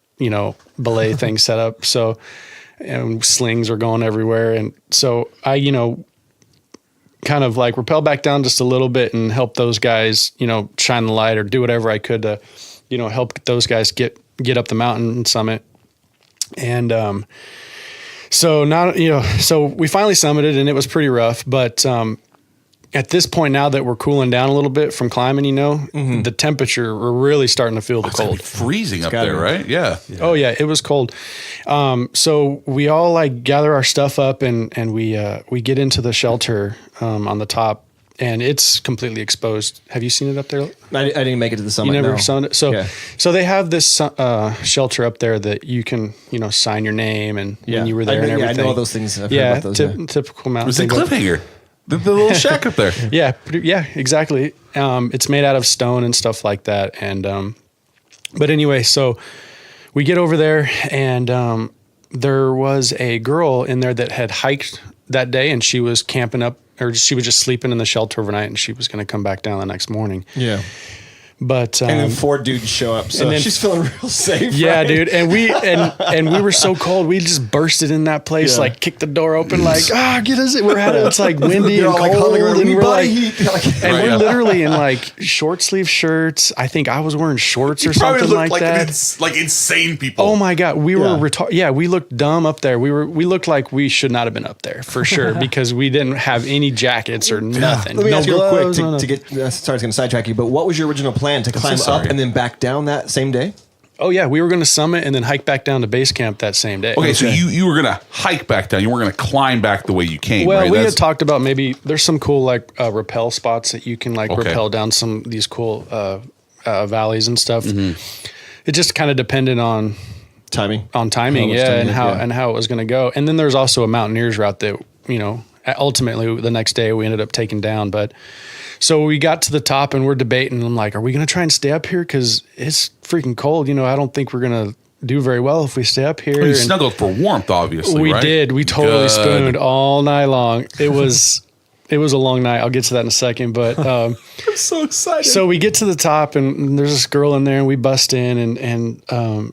belay thing set up. So, and slings were going everywhere. And so I, kind of like rappel back down just a little bit and help those guys, shine the light or do whatever I could to, help those guys get up the mountain and summit. And so now, so we finally summited, and it was pretty rough. But at this point, now that we're cooling down a little bit from climbing, the temperature, we're really starting to feel the cold. Freezing up there, right? Yeah. Oh yeah, it was cold. So we all like gather our stuff up and we get into the shelter on the top, and it's completely exposed. Have you seen it up there? I didn't make it to the summit. You never saw it? So they have this shelter up there that you can, sign your name and when you were there and everything. I know all those things. I've heard about those, typical mountain. It was a cliffhanger. The little shack up there. Yeah, exactly. It's made out of stone and stuff like that. And but anyway, so we get over there, and there was a girl in there that had hiked that day, and she was camping up, or she was just sleeping in the shelter overnight, and she was going to come back down the next morning. Yeah. But and then 4 dudes show up, so she's feeling real safe. Yeah, right? dude. And we were so cold, we just bursted in that place, like kicked the door open, like get us. We're at it. It's like windy and cold, and we're like, we're literally in like short sleeve shirts. I think I was wearing shorts or something like that. Like insane people. Oh my god, we were retarded. Yeah, we looked dumb up there. We looked like we should not have been up there for sure because we didn't have any jackets or nothing. Let me ask you real quick to get. Sorry, I was going to sidetrack you, but what was your original plan? To climb up and then back down that same day? Oh yeah, we were going to summit and then hike back down to base camp that same day. Okay, so you were going to hike back down. You weren't going to climb back the way you came. Well, right? we had talked about maybe there's some cool like rappel spots that you can like rappel down some of these cool valleys and stuff. Mm-hmm. It just kind of depended on timing, and how it was going to go. And then there's also a mountaineers route that ultimately the next day we ended up taking down, but. So we got to the top and we're debating. I'm like, are we going to try and stay up here? Because it's freaking cold. I don't think we're going to do very well if we stay up here. Well, you snuggled for warmth, obviously, We right? did. We totally spooned all night long. It was It was a long night. I'll get to that in a second, but I'm so excited. So we get to the top, and there's this girl in there, and we bust in, and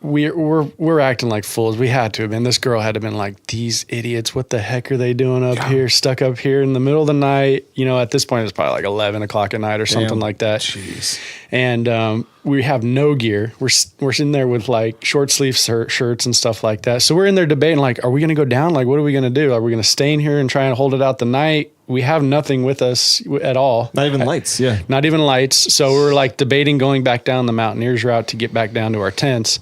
we're acting like fools. We had to have been. This girl had to have been like, these idiots, what the heck are they doing up here, stuck up here in the middle of the night? You know, at this point, it's probably like 11 o'clock at night or something like that. Jeez. And we have no gear. We're sitting there with like short sleeve shirts and stuff like that. So we're in there debating, like, are we going to go down? Like, what are we going to do? Are we going to stay in here and try and hold it out the night? We have nothing with us at all. Not even lights, yeah. Not even lights. So we were like debating going back down the Mountaineers route to get back down to our tents.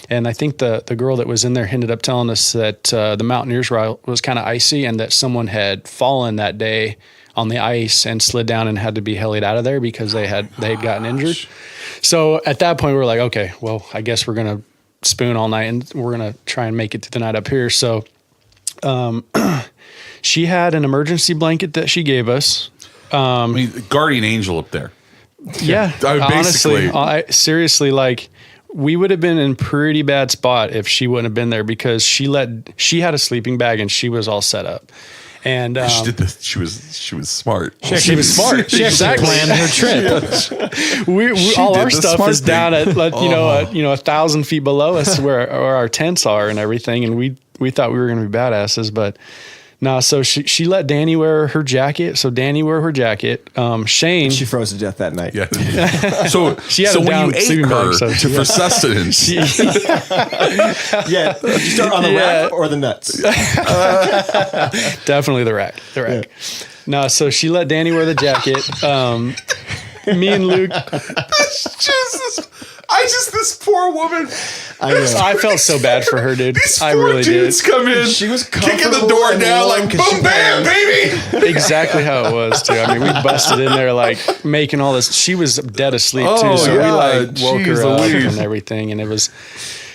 And I think the girl that was in there ended up telling us that the Mountaineers route was kind of icy and that someone had fallen that day on the ice and slid down and had to be helied out of there because they had gotten injured. So at that point we were like, okay, well, I guess we're going to spoon all night and we're going to try and make it through the night up here. So she had an emergency blanket that she gave us. I mean, guardian angel up there. Yeah. Basically. Honestly, seriously, like, we would have been in pretty bad spot if she wouldn't have been there because she had a sleeping bag and she was all set up. And she did this. She was smart. She was smart. She exactly planned her trip. we all our stuff is thing. down at 1,000 feet below us where our tents are and everything, and we thought we were going to be badasses, but. No, so she let Danny wear her jacket. So Danny wore her jacket. Shane, she froze to death that night. Yeah. So she had when you ate her for sustenance. Yeah. Did you start on the rack or the nuts? Definitely the rack. The rack. Yeah. No, so she let Danny wear the jacket. Me and Luke. This poor woman. I felt so bad for her, dude. These I four really dudes did. come in. She was kicking the door down like boom, bam, baby. Exactly how it was too. I mean, we busted in there like making all this. She was dead asleep too, so we like woke her up and everything, and it was.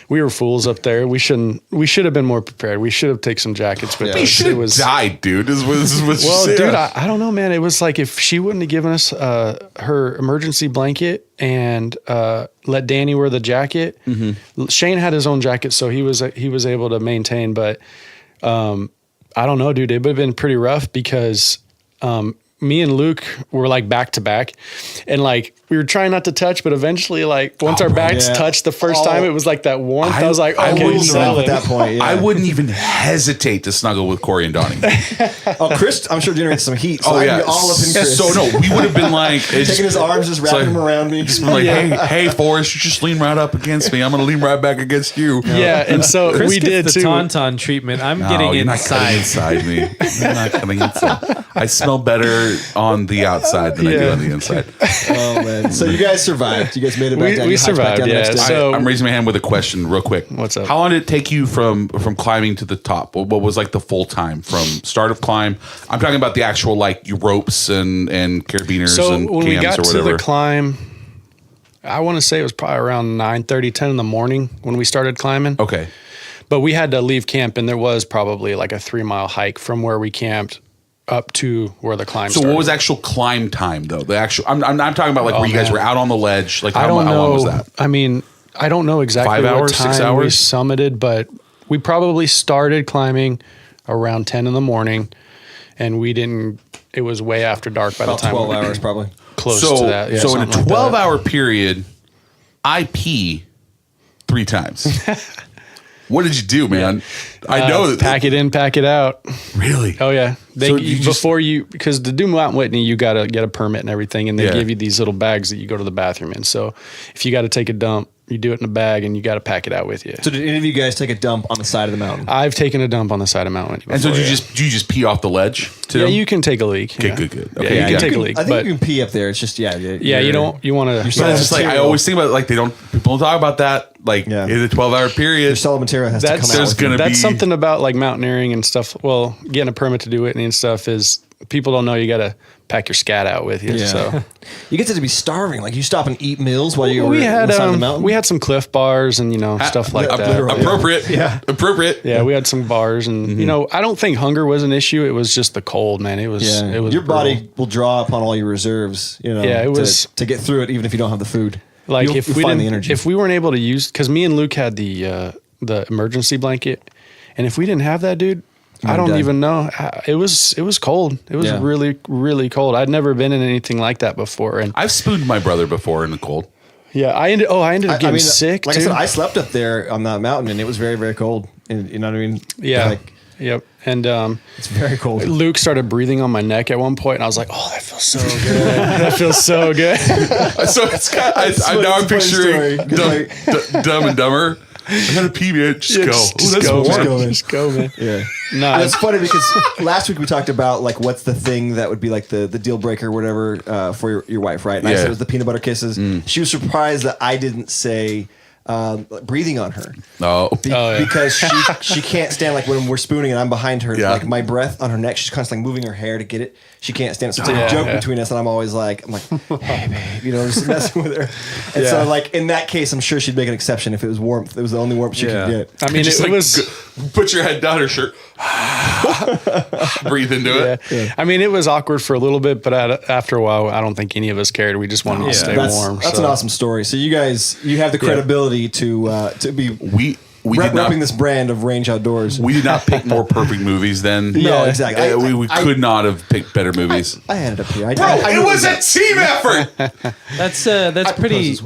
We were fools up there. We should have been more prepared. We should have taken some jackets with us. We should have died, dude. Dude, I don't know, man. It was like if she wouldn't have given us her emergency blanket and let Danny wear the jacket. Mm-hmm. Shane had his own jacket, so he was able to maintain. But I don't know, dude. It would have been pretty rough because me and Luke were like back to back, and like we were trying not to touch, but eventually, like once our backs touched the first time, it was like that warmth. I was like, okay, at that point. Yeah. I wouldn't even hesitate to snuggle with Corey and Donnie. Chris, I'm sure generates some heat. So I'd be all up in Chris. So no, we would have been like taking his arms, just wrapping him around me. Just been like, hey, Forrest, you just lean right up against me. I'm gonna lean right back against you. Yeah, and so Chris we did the too. Tauntaun treatment. I'm getting you're inside. Not me. You're not coming inside. I smell better on the outside than I do on the inside. Oh man! So you guys survived. You guys made it back down. We survived. Yeah. So I'm raising my hand with a question, real quick. What's up? How long did it take you from climbing to the top? What was like the full time from start of climb? I'm talking about the actual like ropes and carabiners and when cams we got or whatever. to the climb, I want to say it was probably around 9:30, 10 in the morning when we started climbing. Okay. But we had to leave camp, and there was probably like a 3-mile hike from where we camped up to where the climb started. So what was actual climb time though? The actual I'm talking about like where you guys were out on the ledge. Like how long was that? I mean, I don't know exactly 5 hours, what time 6 hours? we summited, but we probably started climbing around 10 in the morning, and we didn't. It was way after dark by the time. 12 hours probably. Close to that. Yeah, so in a something 12-hour period, I pee 3 times. What did you do, man? I know that pack it in, pack it out. Really? Oh yeah. Because to do Mount Whitney, you got to get a permit and everything, and they give you these little bags that you go to the bathroom in. So if you got to take a dump, you do it in a bag, and you got to pack it out with you. So did any of you guys take a dump on the side of the mountain? I've taken a dump on the side of Mount Whitney before, and so do you just pee off the ledge too? Yeah, you can take a leak. Okay, good. Okay, yeah, you can take a leak. I think you can pee up there. It's just you want to. It's just like I always think about like people don't talk about that. Like in a 12-hour period, your solid material has to come out. That's something about like mountaineering and stuff. Well, getting a permit to do Whitney and stuff is people don't know you got to pack your scat out with you. Yeah. So you get to be starving. Like you stop and eat meals while you were on the mountain. We had some Cliff bars and stuff like that. Appropriate. Yeah. Appropriate. Yeah, we had some bars and I don't think hunger was an issue. It was just the cold, man. It was it was your body will draw upon all your reserves, it was to get through it even if you don't have the food. Like if we weren't able to use, because me and Luke had the emergency blanket, and if we didn't have that, dude, I don't even know. It was cold. It was really, really cold. I'd never been in anything like that before. And I've spooned my brother before in the cold. Yeah, I ended up getting sick. Like too. I said, I slept up there on that mountain, and it was very, very cold. And you know what I mean? Yeah. Yep. And it's very cold. Luke started breathing on my neck at one point, and I was like, "Oh, that feels so good. That feels so good." So it's kind of, now I'm picturing Dumb and Dumber. I gotta pee, man. Just go. Just go, man. Yeah. No, it's funny because last week we talked about like what's the thing that would be like the deal breaker or whatever for your wife, right? And I said it was the peanut butter kisses. She was surprised that I didn't say breathing on her. Because she can't stand like when we're spooning and I'm behind her, like my breath on her neck. She's constantly moving her hair to get it. She can't stand it. So it's like a joke between us, and I'm always like, hey babe, you know, just messing with her. And so like in that case, I'm sure she'd make an exception if it was warmth. It was the only warmth she could get. I mean, it was put your head down her shirt, breathe into it. Yeah. I mean, it was awkward for a little bit, but after a while, I don't think any of us cared. We just wanted to stay warm. That's an awesome story. So you guys, you have the credibility to be repping this brand of Range Outdoors. We did not pick more perfect movies then. No, exactly. We could not have picked better movies. I had it up here. Bro, it was a team effort. That's pretty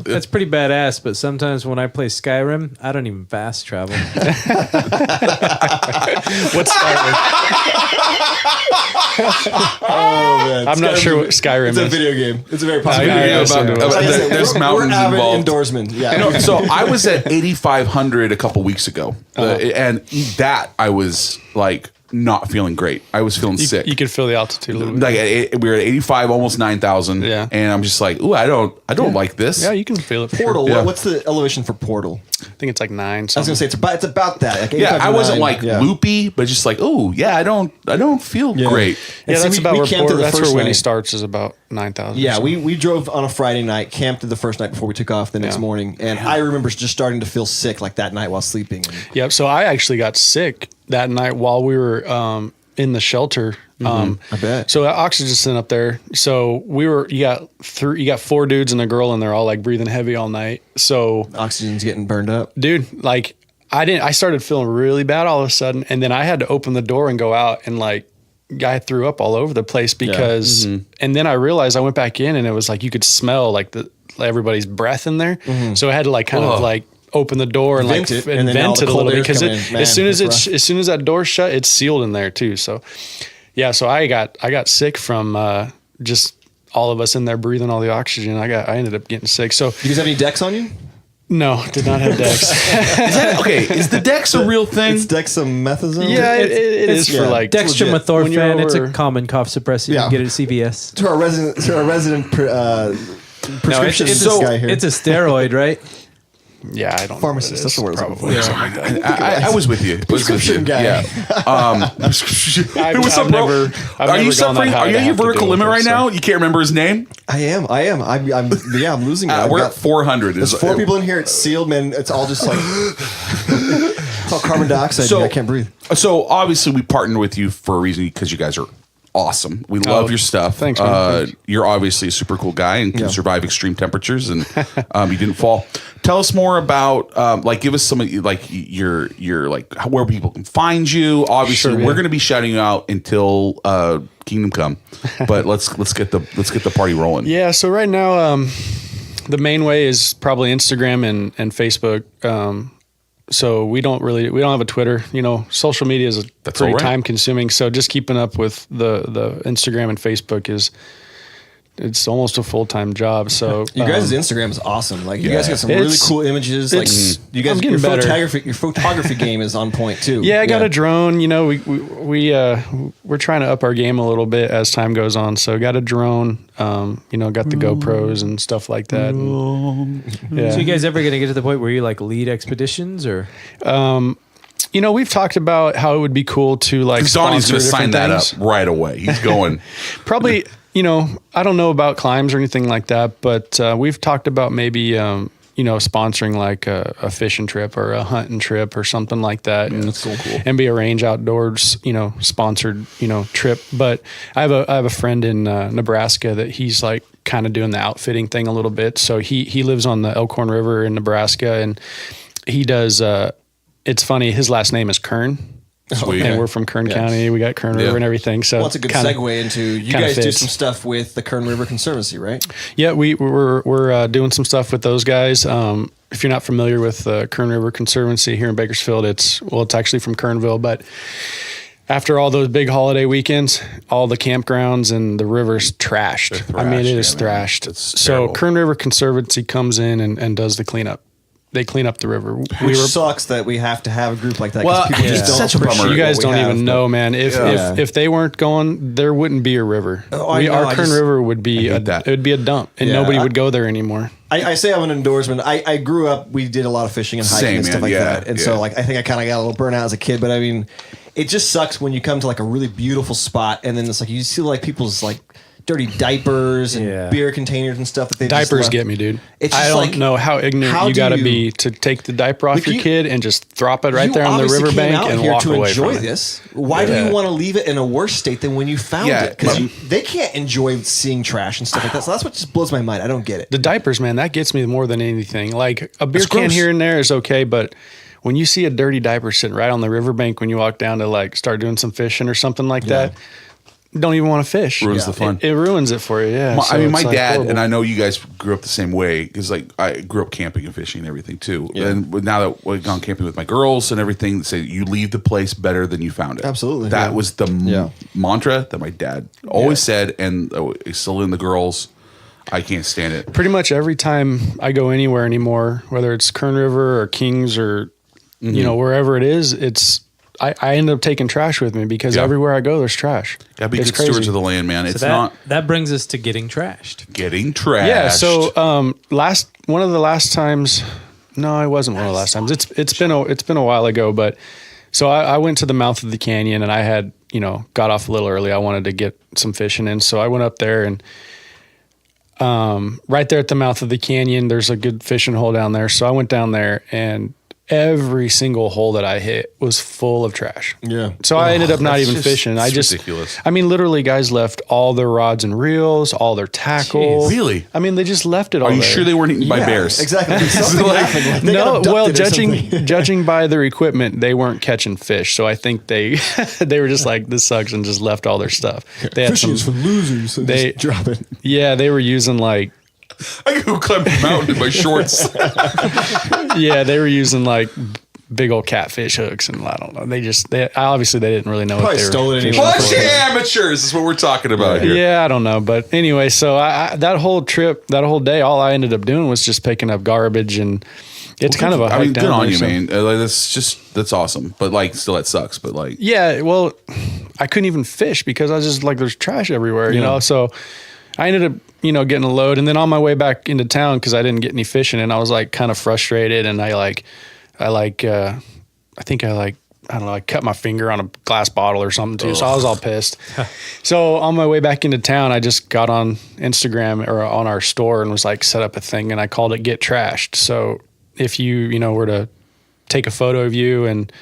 badass. But sometimes when I play Skyrim, I don't even fast travel. What's Skyrim? Oh man, I'm not sure what Skyrim is. It's a video game. It's a very popular video game. There's mountains involved. Endorsemen. Yeah. So I was at 8,500 a couple weeks ago, and that I was like not feeling great. I was feeling sick. You could feel the altitude a little bit. Like we were at 85, almost 9,000. Yeah. And I'm just like, ooh, I don't like this. Yeah, you can feel it. Portal. Sure. What's the elevation for Portal? I think it's like 9. I was gonna say it's about that. Like I wasn't like loopy, but just like, oh yeah, I don't feel great. Yeah, that's about where Portal. That's where Winnie starts is about 9,000. Yeah, we drove on a Friday night, camped the first night before we took off the next morning, and I remember just starting to feel sick like that night while sleeping. Yeah, so I actually got sick that night while we were in the shelter. I bet. So oxygen's sent up there. So you got 4 dudes and a girl, and they're all like breathing heavy all night. So oxygen's getting burned up, dude. Like I started feeling really bad all of a sudden, and then I had to open the door and go out, and like I threw up all over the place because. And then I realized I went back in, and it was like you could smell like everybody's breath in there. So I had to like kind of like open the door and vent it a little bit because as soon as that door's shut, it's sealed in there too. So yeah, so I got sick from just all of us in there breathing all the oxygen. I ended up getting sick. So you guys have any Dex on you? No, did not have Dex. Is the Dex a real thing? It's dexamethasone. Yeah, it is for like dextromethorphan. It's a common cough suppressant. You can get it at CVS. To our resident prescription guy here. It's a steroid, right? Yeah, I don't. Pharmacist. That's the word. Probably. I was with you. Prescription guy. Yeah. Hey, what's up, bro? Are you suffering? Are you at your vertical limit right now? You can't remember his name? I am. I'm losing it. We're at 400. There's 4 people in here. It's sealed, man. It's all just like it's all carbon dioxide. So I can't breathe. So obviously we partnered with you for a reason because you guys are awesome. We love your stuff. Thanks, man. You're obviously a super cool guy and can survive extreme temperatures, and you didn't fall. Tell us more about give us some like your like where people can find you. Obviously, we're going to be shouting you out until Kingdom Come, but let's get the party rolling. Yeah. So right now, the main way is probably Instagram and Facebook. So we don't have a Twitter. You know, social media is pretty time consuming. So just keeping up with the Instagram and Facebook it's almost a full-time job. So you guys' Instagram is awesome. Like you guys got some really cool images. Like you guys, your photography game is on point too. Yeah, I got a drone. You know, we're trying to up our game a little bit as time goes on. So got a drone. You know, got the GoPros and stuff like that. So you guys ever gonna get to the point where you like lead expeditions or? You know, we've talked about how it would be cool to like. Donnie's going to sign that up right away. He's going. Probably. You know, I don't know about climbs or anything like that, but we've talked about maybe, sponsoring like a fishing trip or a hunting trip or something like that. And that's cool. And be a Range Outdoors, sponsored, trip. But I have a friend in Nebraska that he's like kind of doing the outfitting thing a little bit. So he lives on the Elkhorn River in Nebraska, and he does, it's funny, his last name is Kern. Sweet. And we're from Kern County. We got Kern River and everything. So it's a good segue into you guys do some stuff with the Kern River Conservancy, right? Yeah, we're doing some stuff with those guys. If you're not familiar with Kern River Conservancy here in Bakersfield, it's actually from Kernville, but after all those big holiday weekends, all the campgrounds and the river's trashed. I mean, it is thrashed. So Kern River Conservancy comes in and does the cleanup. They clean up the river. Which sucks that we have to have a group like that. Well, people just don't such a bummer. You guys don't even know, man. If they weren't going, there wouldn't be a river. Our Kern River would be it would be a dump, and nobody would go there anymore. I say I'm an endorsement. I grew up. We did a lot of fishing and hiking and stuff like that, and so like I think I kind of got a little burnout as a kid. But I mean, it just sucks when you come to like a really beautiful spot, and then it's like you see like people's like dirty diapers and beer containers and stuff that they diapers get me, dude. I don't know how ignorant you got to be to take the diaper off your kid and just drop it right there on the riverbank and walk away from it. Why do you want to leave it in a worse state than when you found it? Because they can't enjoy seeing trash and stuff like that. So that's what just blows my mind. I don't get it. The diapers, man, that gets me more than anything. Like a beer can here and there is okay, but when you see a dirty diaper sitting right on the riverbank when you walk down to like start doing some fishing or something like that, don't even want to fish. Ruins the fun. It ruins it for you. Yeah. My dad horrible. And I know you guys grew up the same way because like I grew up camping and fishing and everything too. Yeah. And now that we've gone camping with my girls and everything, they say you leave the place better than you found it. Absolutely. That was the mantra that my dad always said, and he's still in the girls. I can't stand it. Pretty much every time I go anywhere anymore, whether it's Kern River or Kings or you know wherever it is, I end up taking trash with me because everywhere I go, there's trash. Gotta be good stewards of the land, man. So that brings us to getting trashed. Getting trashed. Yeah. So one of the last times, no, it wasn't one of the last times. It's been a while ago, but so I went to the mouth of the canyon and I had got off a little early. I wanted to get some fishing in, so I went up there and right there at the mouth of the canyon, there's a good fishing hole down there. So I went down there and every single hole that I hit was full of trash. Yeah. So I ended up not even fishing. Ridiculous. I mean, literally, guys left all their rods and reels, all their tackle. Jeez. Really? I mean, they just left it all. Are you there. sure they weren't eaten by bears? Exactly. Judging by their equipment, they weren't catching fish. So I think they were just like, this sucks, and just left all their stuff. They had Fishing is for losers. So just drop it. Yeah, they were using like. I could go climb the mountain in my shorts. Yeah, they were using like big old catfish hooks, and I don't know. They obviously they didn't really know what they were. Bunch of amateurs is what we're talking about here. Yeah, I don't know, but anyway, so that whole trip, that whole day, all I ended up doing was just picking up garbage, and it's kind of a hike down. Good on you, man. That's awesome, but like still that sucks. But like, yeah, well, I couldn't even fish because I was just like, there's trash everywhere, you know. So I ended up, getting a load, and then on my way back into town because I didn't get any fishing, and I was like kind of frustrated, and I cut my finger on a glass bottle or something too, so I was all pissed. So on my way back into town, I just got on Instagram or on our store and was like, set up a thing, and I called it Get Trashed. So if you were to take a photo of you and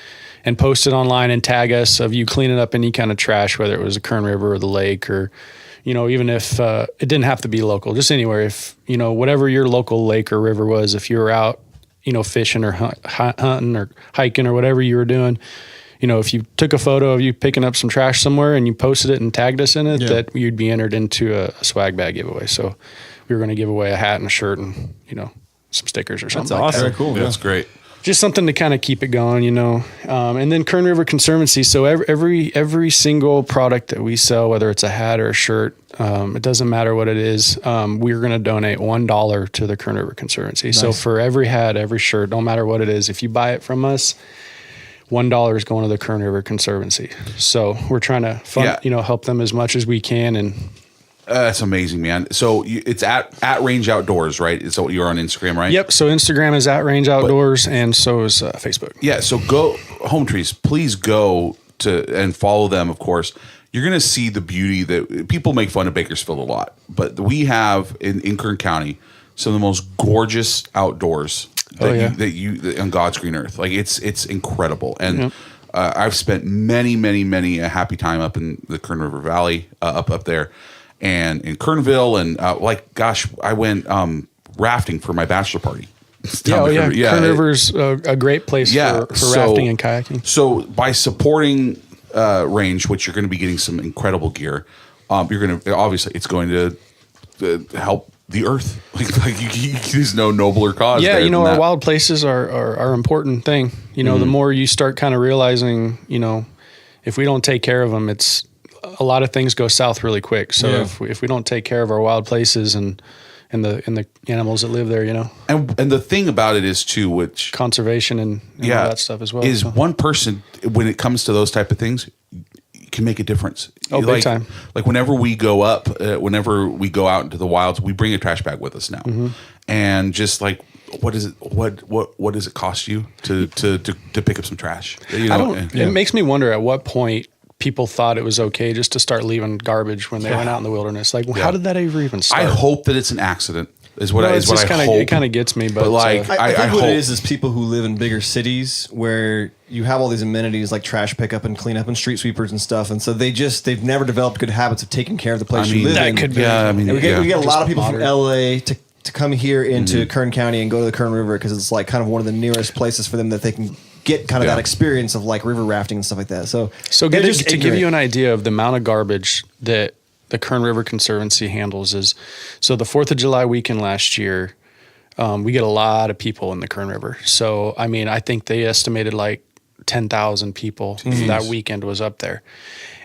post it online and tag us of you cleaning up any kind of trash, whether it was the Kern River or the lake or even if it didn't have to be local, just anywhere. If, whatever your local lake or river was, if you were out, fishing or hunting or hiking or whatever you were doing, if you took a photo of you picking up some trash somewhere and you posted it and tagged us in it, that you'd be entered into a swag bag giveaway. So we were going to give away a hat and a shirt and, some stickers or something. That's awesome. Very cool. That's great. Just something to kind of keep it going, and then Kern River Conservancy. So every single product that we sell, whether it's a hat or a shirt, it doesn't matter what it is, we're going to donate $1 to the Kern River Conservancy. Nice. So for every hat, every shirt, no matter what it is, if you buy it from us, $1 is going to the Kern River Conservancy. So we're trying to help them as much as we can. And that's amazing, man. So it's at Range Outdoors, right? Is that what you're on Instagram, right? Yep. So Instagram is at Range Outdoors, and so is Facebook. Yeah. So go Home Trees. Please go to and follow them. Of course, you're going to see the beauty that people make fun of Bakersfield a lot, but we have in Kern County some of the most gorgeous outdoors that you on God's green earth. Like it's incredible, and I've spent many a happy time up in the Kern River Valley, up there. And in Kernville, and I went rafting for my bachelor party. Kern River's a great place for rafting and kayaking. So by supporting Range, which you're going to be getting some incredible gear, you're going to obviously it's going to help the earth. There's no nobler cause. Yeah, there our wild places are an important thing. The more you start kind of realizing, if we don't take care of them, it's a lot of things go south really quick. So if we don't take care of our wild places and the animals that live there, and the thing about it is too, which conservation and all that stuff as well. Is one person when it comes to those type of things can make a difference. Oh, big time. Like whenever we go whenever we go out into the wilds, we bring a trash bag with us now, and just like. What is it? What does it cost you to pick up some trash? It makes me wonder at what point people thought it was okay just to start leaving garbage when they went out in the wilderness. Like, how did that ever even start? I hope that it's an accident. Is what I hope. It kind of gets me, but I think what it is people who live in bigger cities where you have all these amenities like trash pickup and cleanup and street sweepers and stuff, and so they've never developed good habits of taking care of the place you live in. Could be. We get a lot of people from LA to come here into Kern County and go to the Kern River because it's like kind of one of the nearest places for them that they can get kind of that experience of like river rafting and stuff like that. So to give you an idea of the amount of garbage that the Kern River Conservancy handles is, so the 4th of July weekend last year, we get a lot of people in the Kern River. So, I think they estimated like 10,000 people that weekend was up there.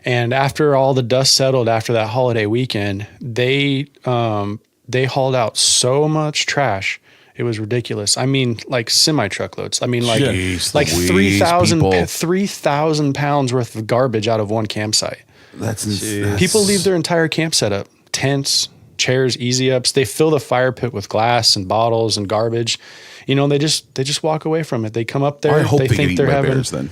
And after all the dust settled after that holiday weekend, they hauled out so much trash. It was ridiculous. Like semi-truckloads. Like 3,000 pounds worth of garbage out of one campsite. That's people leave their entire camp set up. Tents, chairs, easy ups. They fill the fire pit with glass and bottles and garbage. They just walk away from it. They come up there. I hope they think they're having bears then.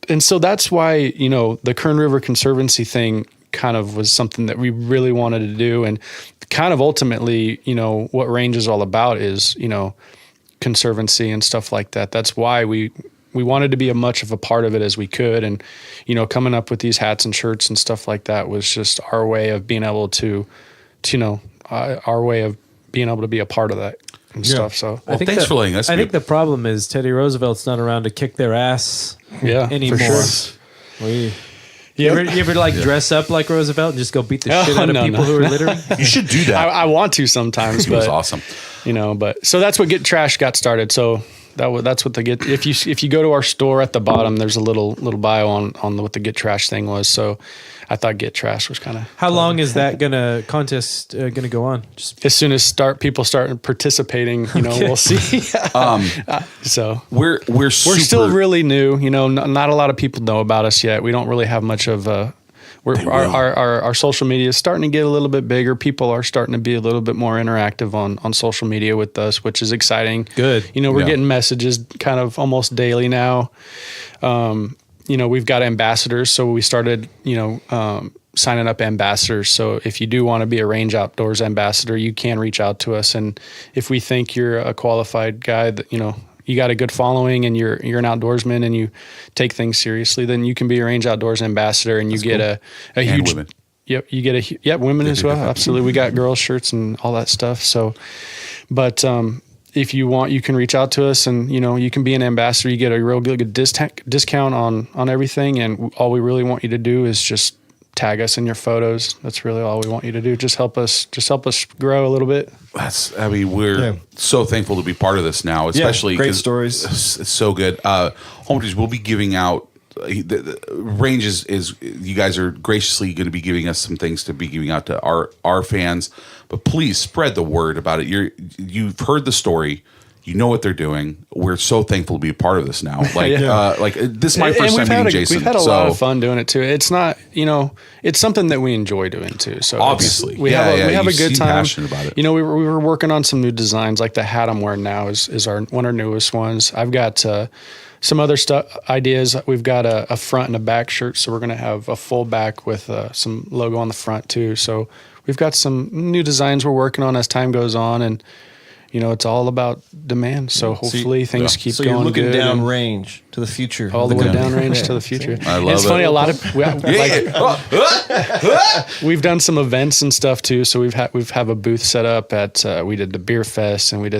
And so that's why, the Kern River Conservancy thing kind of was something that we really wanted to do. And kind of ultimately, what Range is all about is, conservancy and stuff like that. That's why we wanted to be as much of a part of it as we could. And, coming up with these hats and shirts and stuff like that was just our way of being able to our way of being able to be a part of that and stuff. So thanks for letting us. I think the problem is Teddy Roosevelt's not around to kick their ass anymore. For sure. You ever dress up like Roosevelt and just go beat the shit out of people who are littering? You should do that. I want to sometimes, but it was awesome. But so that's what Get Trash got started. So that's what the Get. If you go to our store at the bottom, there's a little bio on what the Get Trash thing was. So I thought Get Trash was kind of. How long is that contest gonna go on? Just as soon as people start participating, we'll see. So we're still really new. Not a lot of people know about us yet. We don't really have much of a. Our social media is starting to get a little bit bigger. People are starting to be a little bit more interactive on social media with us, which is exciting. Good. We're getting messages kind of almost daily now. We've got ambassadors, so we started, signing up ambassadors. So if you do want to be a Range Outdoors ambassador, you can reach out to us. And if we think you're a qualified guy that, you got a good following and you're an outdoorsman and you take things seriously, then you can be a Range Outdoors ambassador and you get a huge. Women. Yep, you get women as well. Absolutely, we got girls shirts and all that stuff. So, but if you want, you can reach out to us and you can be an ambassador. You get a real good discount on everything. And all we really want you to do is just tag us in your photos. That's really all we want you to do. Just help us grow a little bit. We're so thankful to be part of this now, especially great stories. It's so good. Home Teams will be giving out. The Range is you guys are graciously going to be giving us some things to be giving out to our fans, but please spread the word about it. You've heard the story. You know what they're doing. We're so thankful to be a part of this now. This is my first time meeting Jason. We've had a lot of fun doing it too. It's not, it's something that we enjoy doing too. So obviously, we have a good time. Passionate about it. We were working on some new designs. Like the hat I'm wearing now is one of our newest ones. I've got some other ideas. We've got a front and a back shirt, so we're going to have a full back with some logo on the front too. So we've got some new designs we're working on as time goes on, and it's all about demand. So hopefully things keep so going. you're looking good down and range to the future. all the way down range to the future. I love it's it. funny. A lot of we've done some events and stuff too. So we've have a booth set up at we did the beer fest and we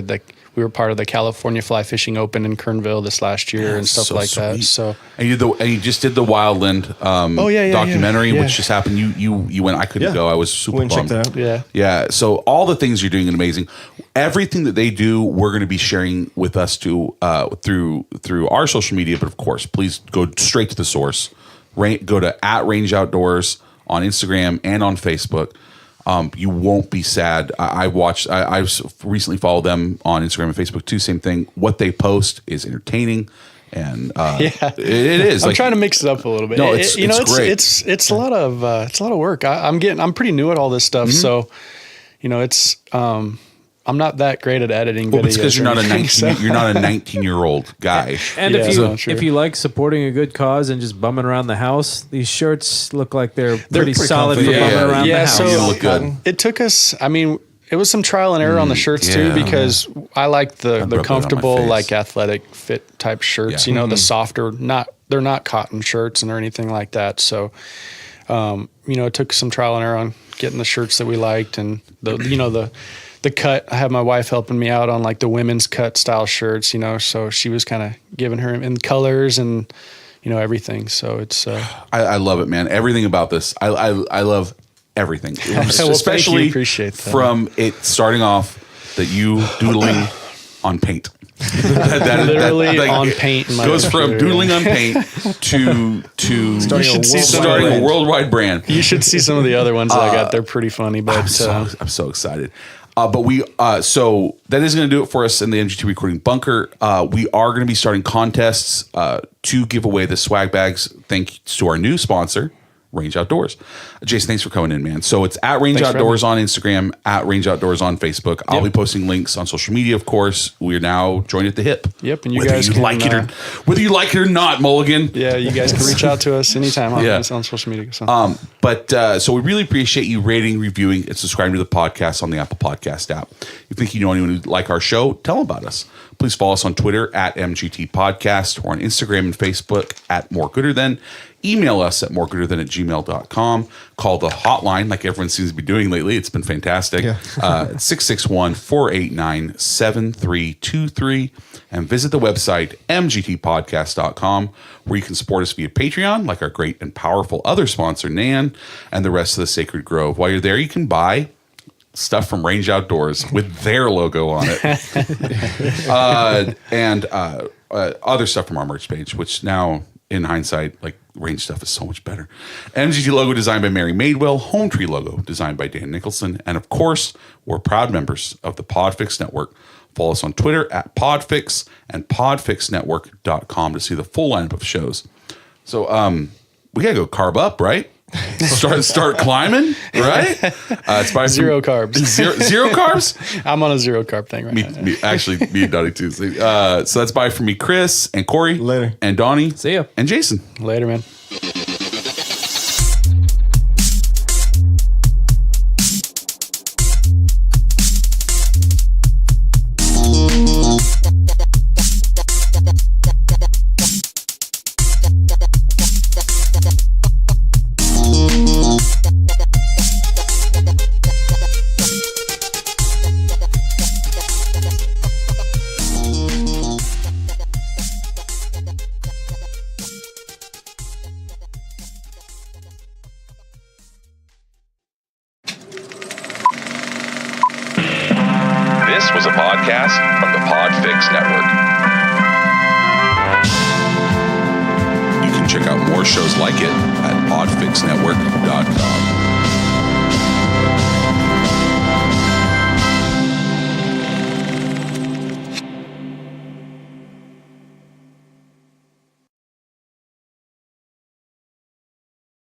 were part of the California Fly Fishing Open in Kernville this last year and stuff like that. So and you just did the Wildland documentary, which just happened. You went. I couldn't go. I was super bummed. Check that out. Yeah. So all the things you're doing are amazing. Everything that they do, we're going to be sharing with us too through our social media. But of course, please go straight to the source. Go to @Range Outdoors on Instagram and on Facebook. You won't be sad. I recently followed them on Instagram and Facebook too. Same thing. What they post is entertaining, and it is. I'm trying to mix it up a little bit. No, it's great. It's a lot of work. I'm pretty new at all this stuff, so it's I'm not that great at editing. Well, it's because you're not a 19-year-old guy. And if you like supporting a good cause and just bumming around the house, these shirts look like they're pretty solid for bumming around the house. So you look good. It took us. I mean, it was some trial and error on the shirts too, because I like the comfortable, like athletic fit type shirts. Yeah. The softer, they're not cotton shirts or anything like that. So, it took some trial and error on getting the shirts that we liked, and the cut. I have my wife helping me out on like the women's cut style shirts, so she was kind of giving her in colors and, everything. So it's, I love it, man. Everything about this. I love everything, especially appreciate that. From it starting off that you doodling on paint. Literally on paint. Goes from doodling on paint to starting a worldwide brand. You should see some of the other ones that I got. They're pretty funny, but I'm so excited. But so that is going to do it for us in the MGT Recording Bunker. We are going to be starting contests to give away the swag bags. Thanks to our new sponsor, Range Outdoors. Jason, thanks for coming in, man. So it's @Range Outdoors on Instagram, @Range Outdoors on Facebook. I'll be posting links on social media, of course. We're now joined at the hip. Yep, and you whether guys you can, like it or whether you like it or not, Mulligan. Yeah, you guys can reach out to us anytime on social media. So. So we really appreciate you rating, reviewing, and subscribing to the podcast on the Apple Podcast app. If you think you know anyone who'd like our show, tell them about us. Please follow us on Twitter @MGT Podcast or on Instagram and Facebook @MoreGooderThan. Email us at moregooderthan@gmail.com. Call the hotline like everyone seems to be doing lately. It's been fantastic. 661-489-7323. And visit the website mgtpodcast.com, where you can support us via Patreon, like our great and powerful other sponsor, Nan, and the rest of the Sacred Grove. While you're there, you can buy stuff from Range Outdoors with their logo on it. and other stuff from our merch page, which now, in hindsight, like Range stuff is so much better. MGT logo designed by Mary Madewell. Home Tree logo designed by Dan Nicholson. And of course, we're proud members of the Podfix Network. Follow us on Twitter @Podfix and podfixnetwork.com to see the full lineup of shows. So we gotta go carb up, right? Start climbing, right? It's by zero carbs. Zero carbs? I'm on a zero carb thing right now. Me and Donnie too. So that's bye from me, Chris and Corey. Later. And Donnie. See ya. And Jason. Later, man. This was a podcast from the Podfix Network. You can check out more shows like it at podfixnetwork.com.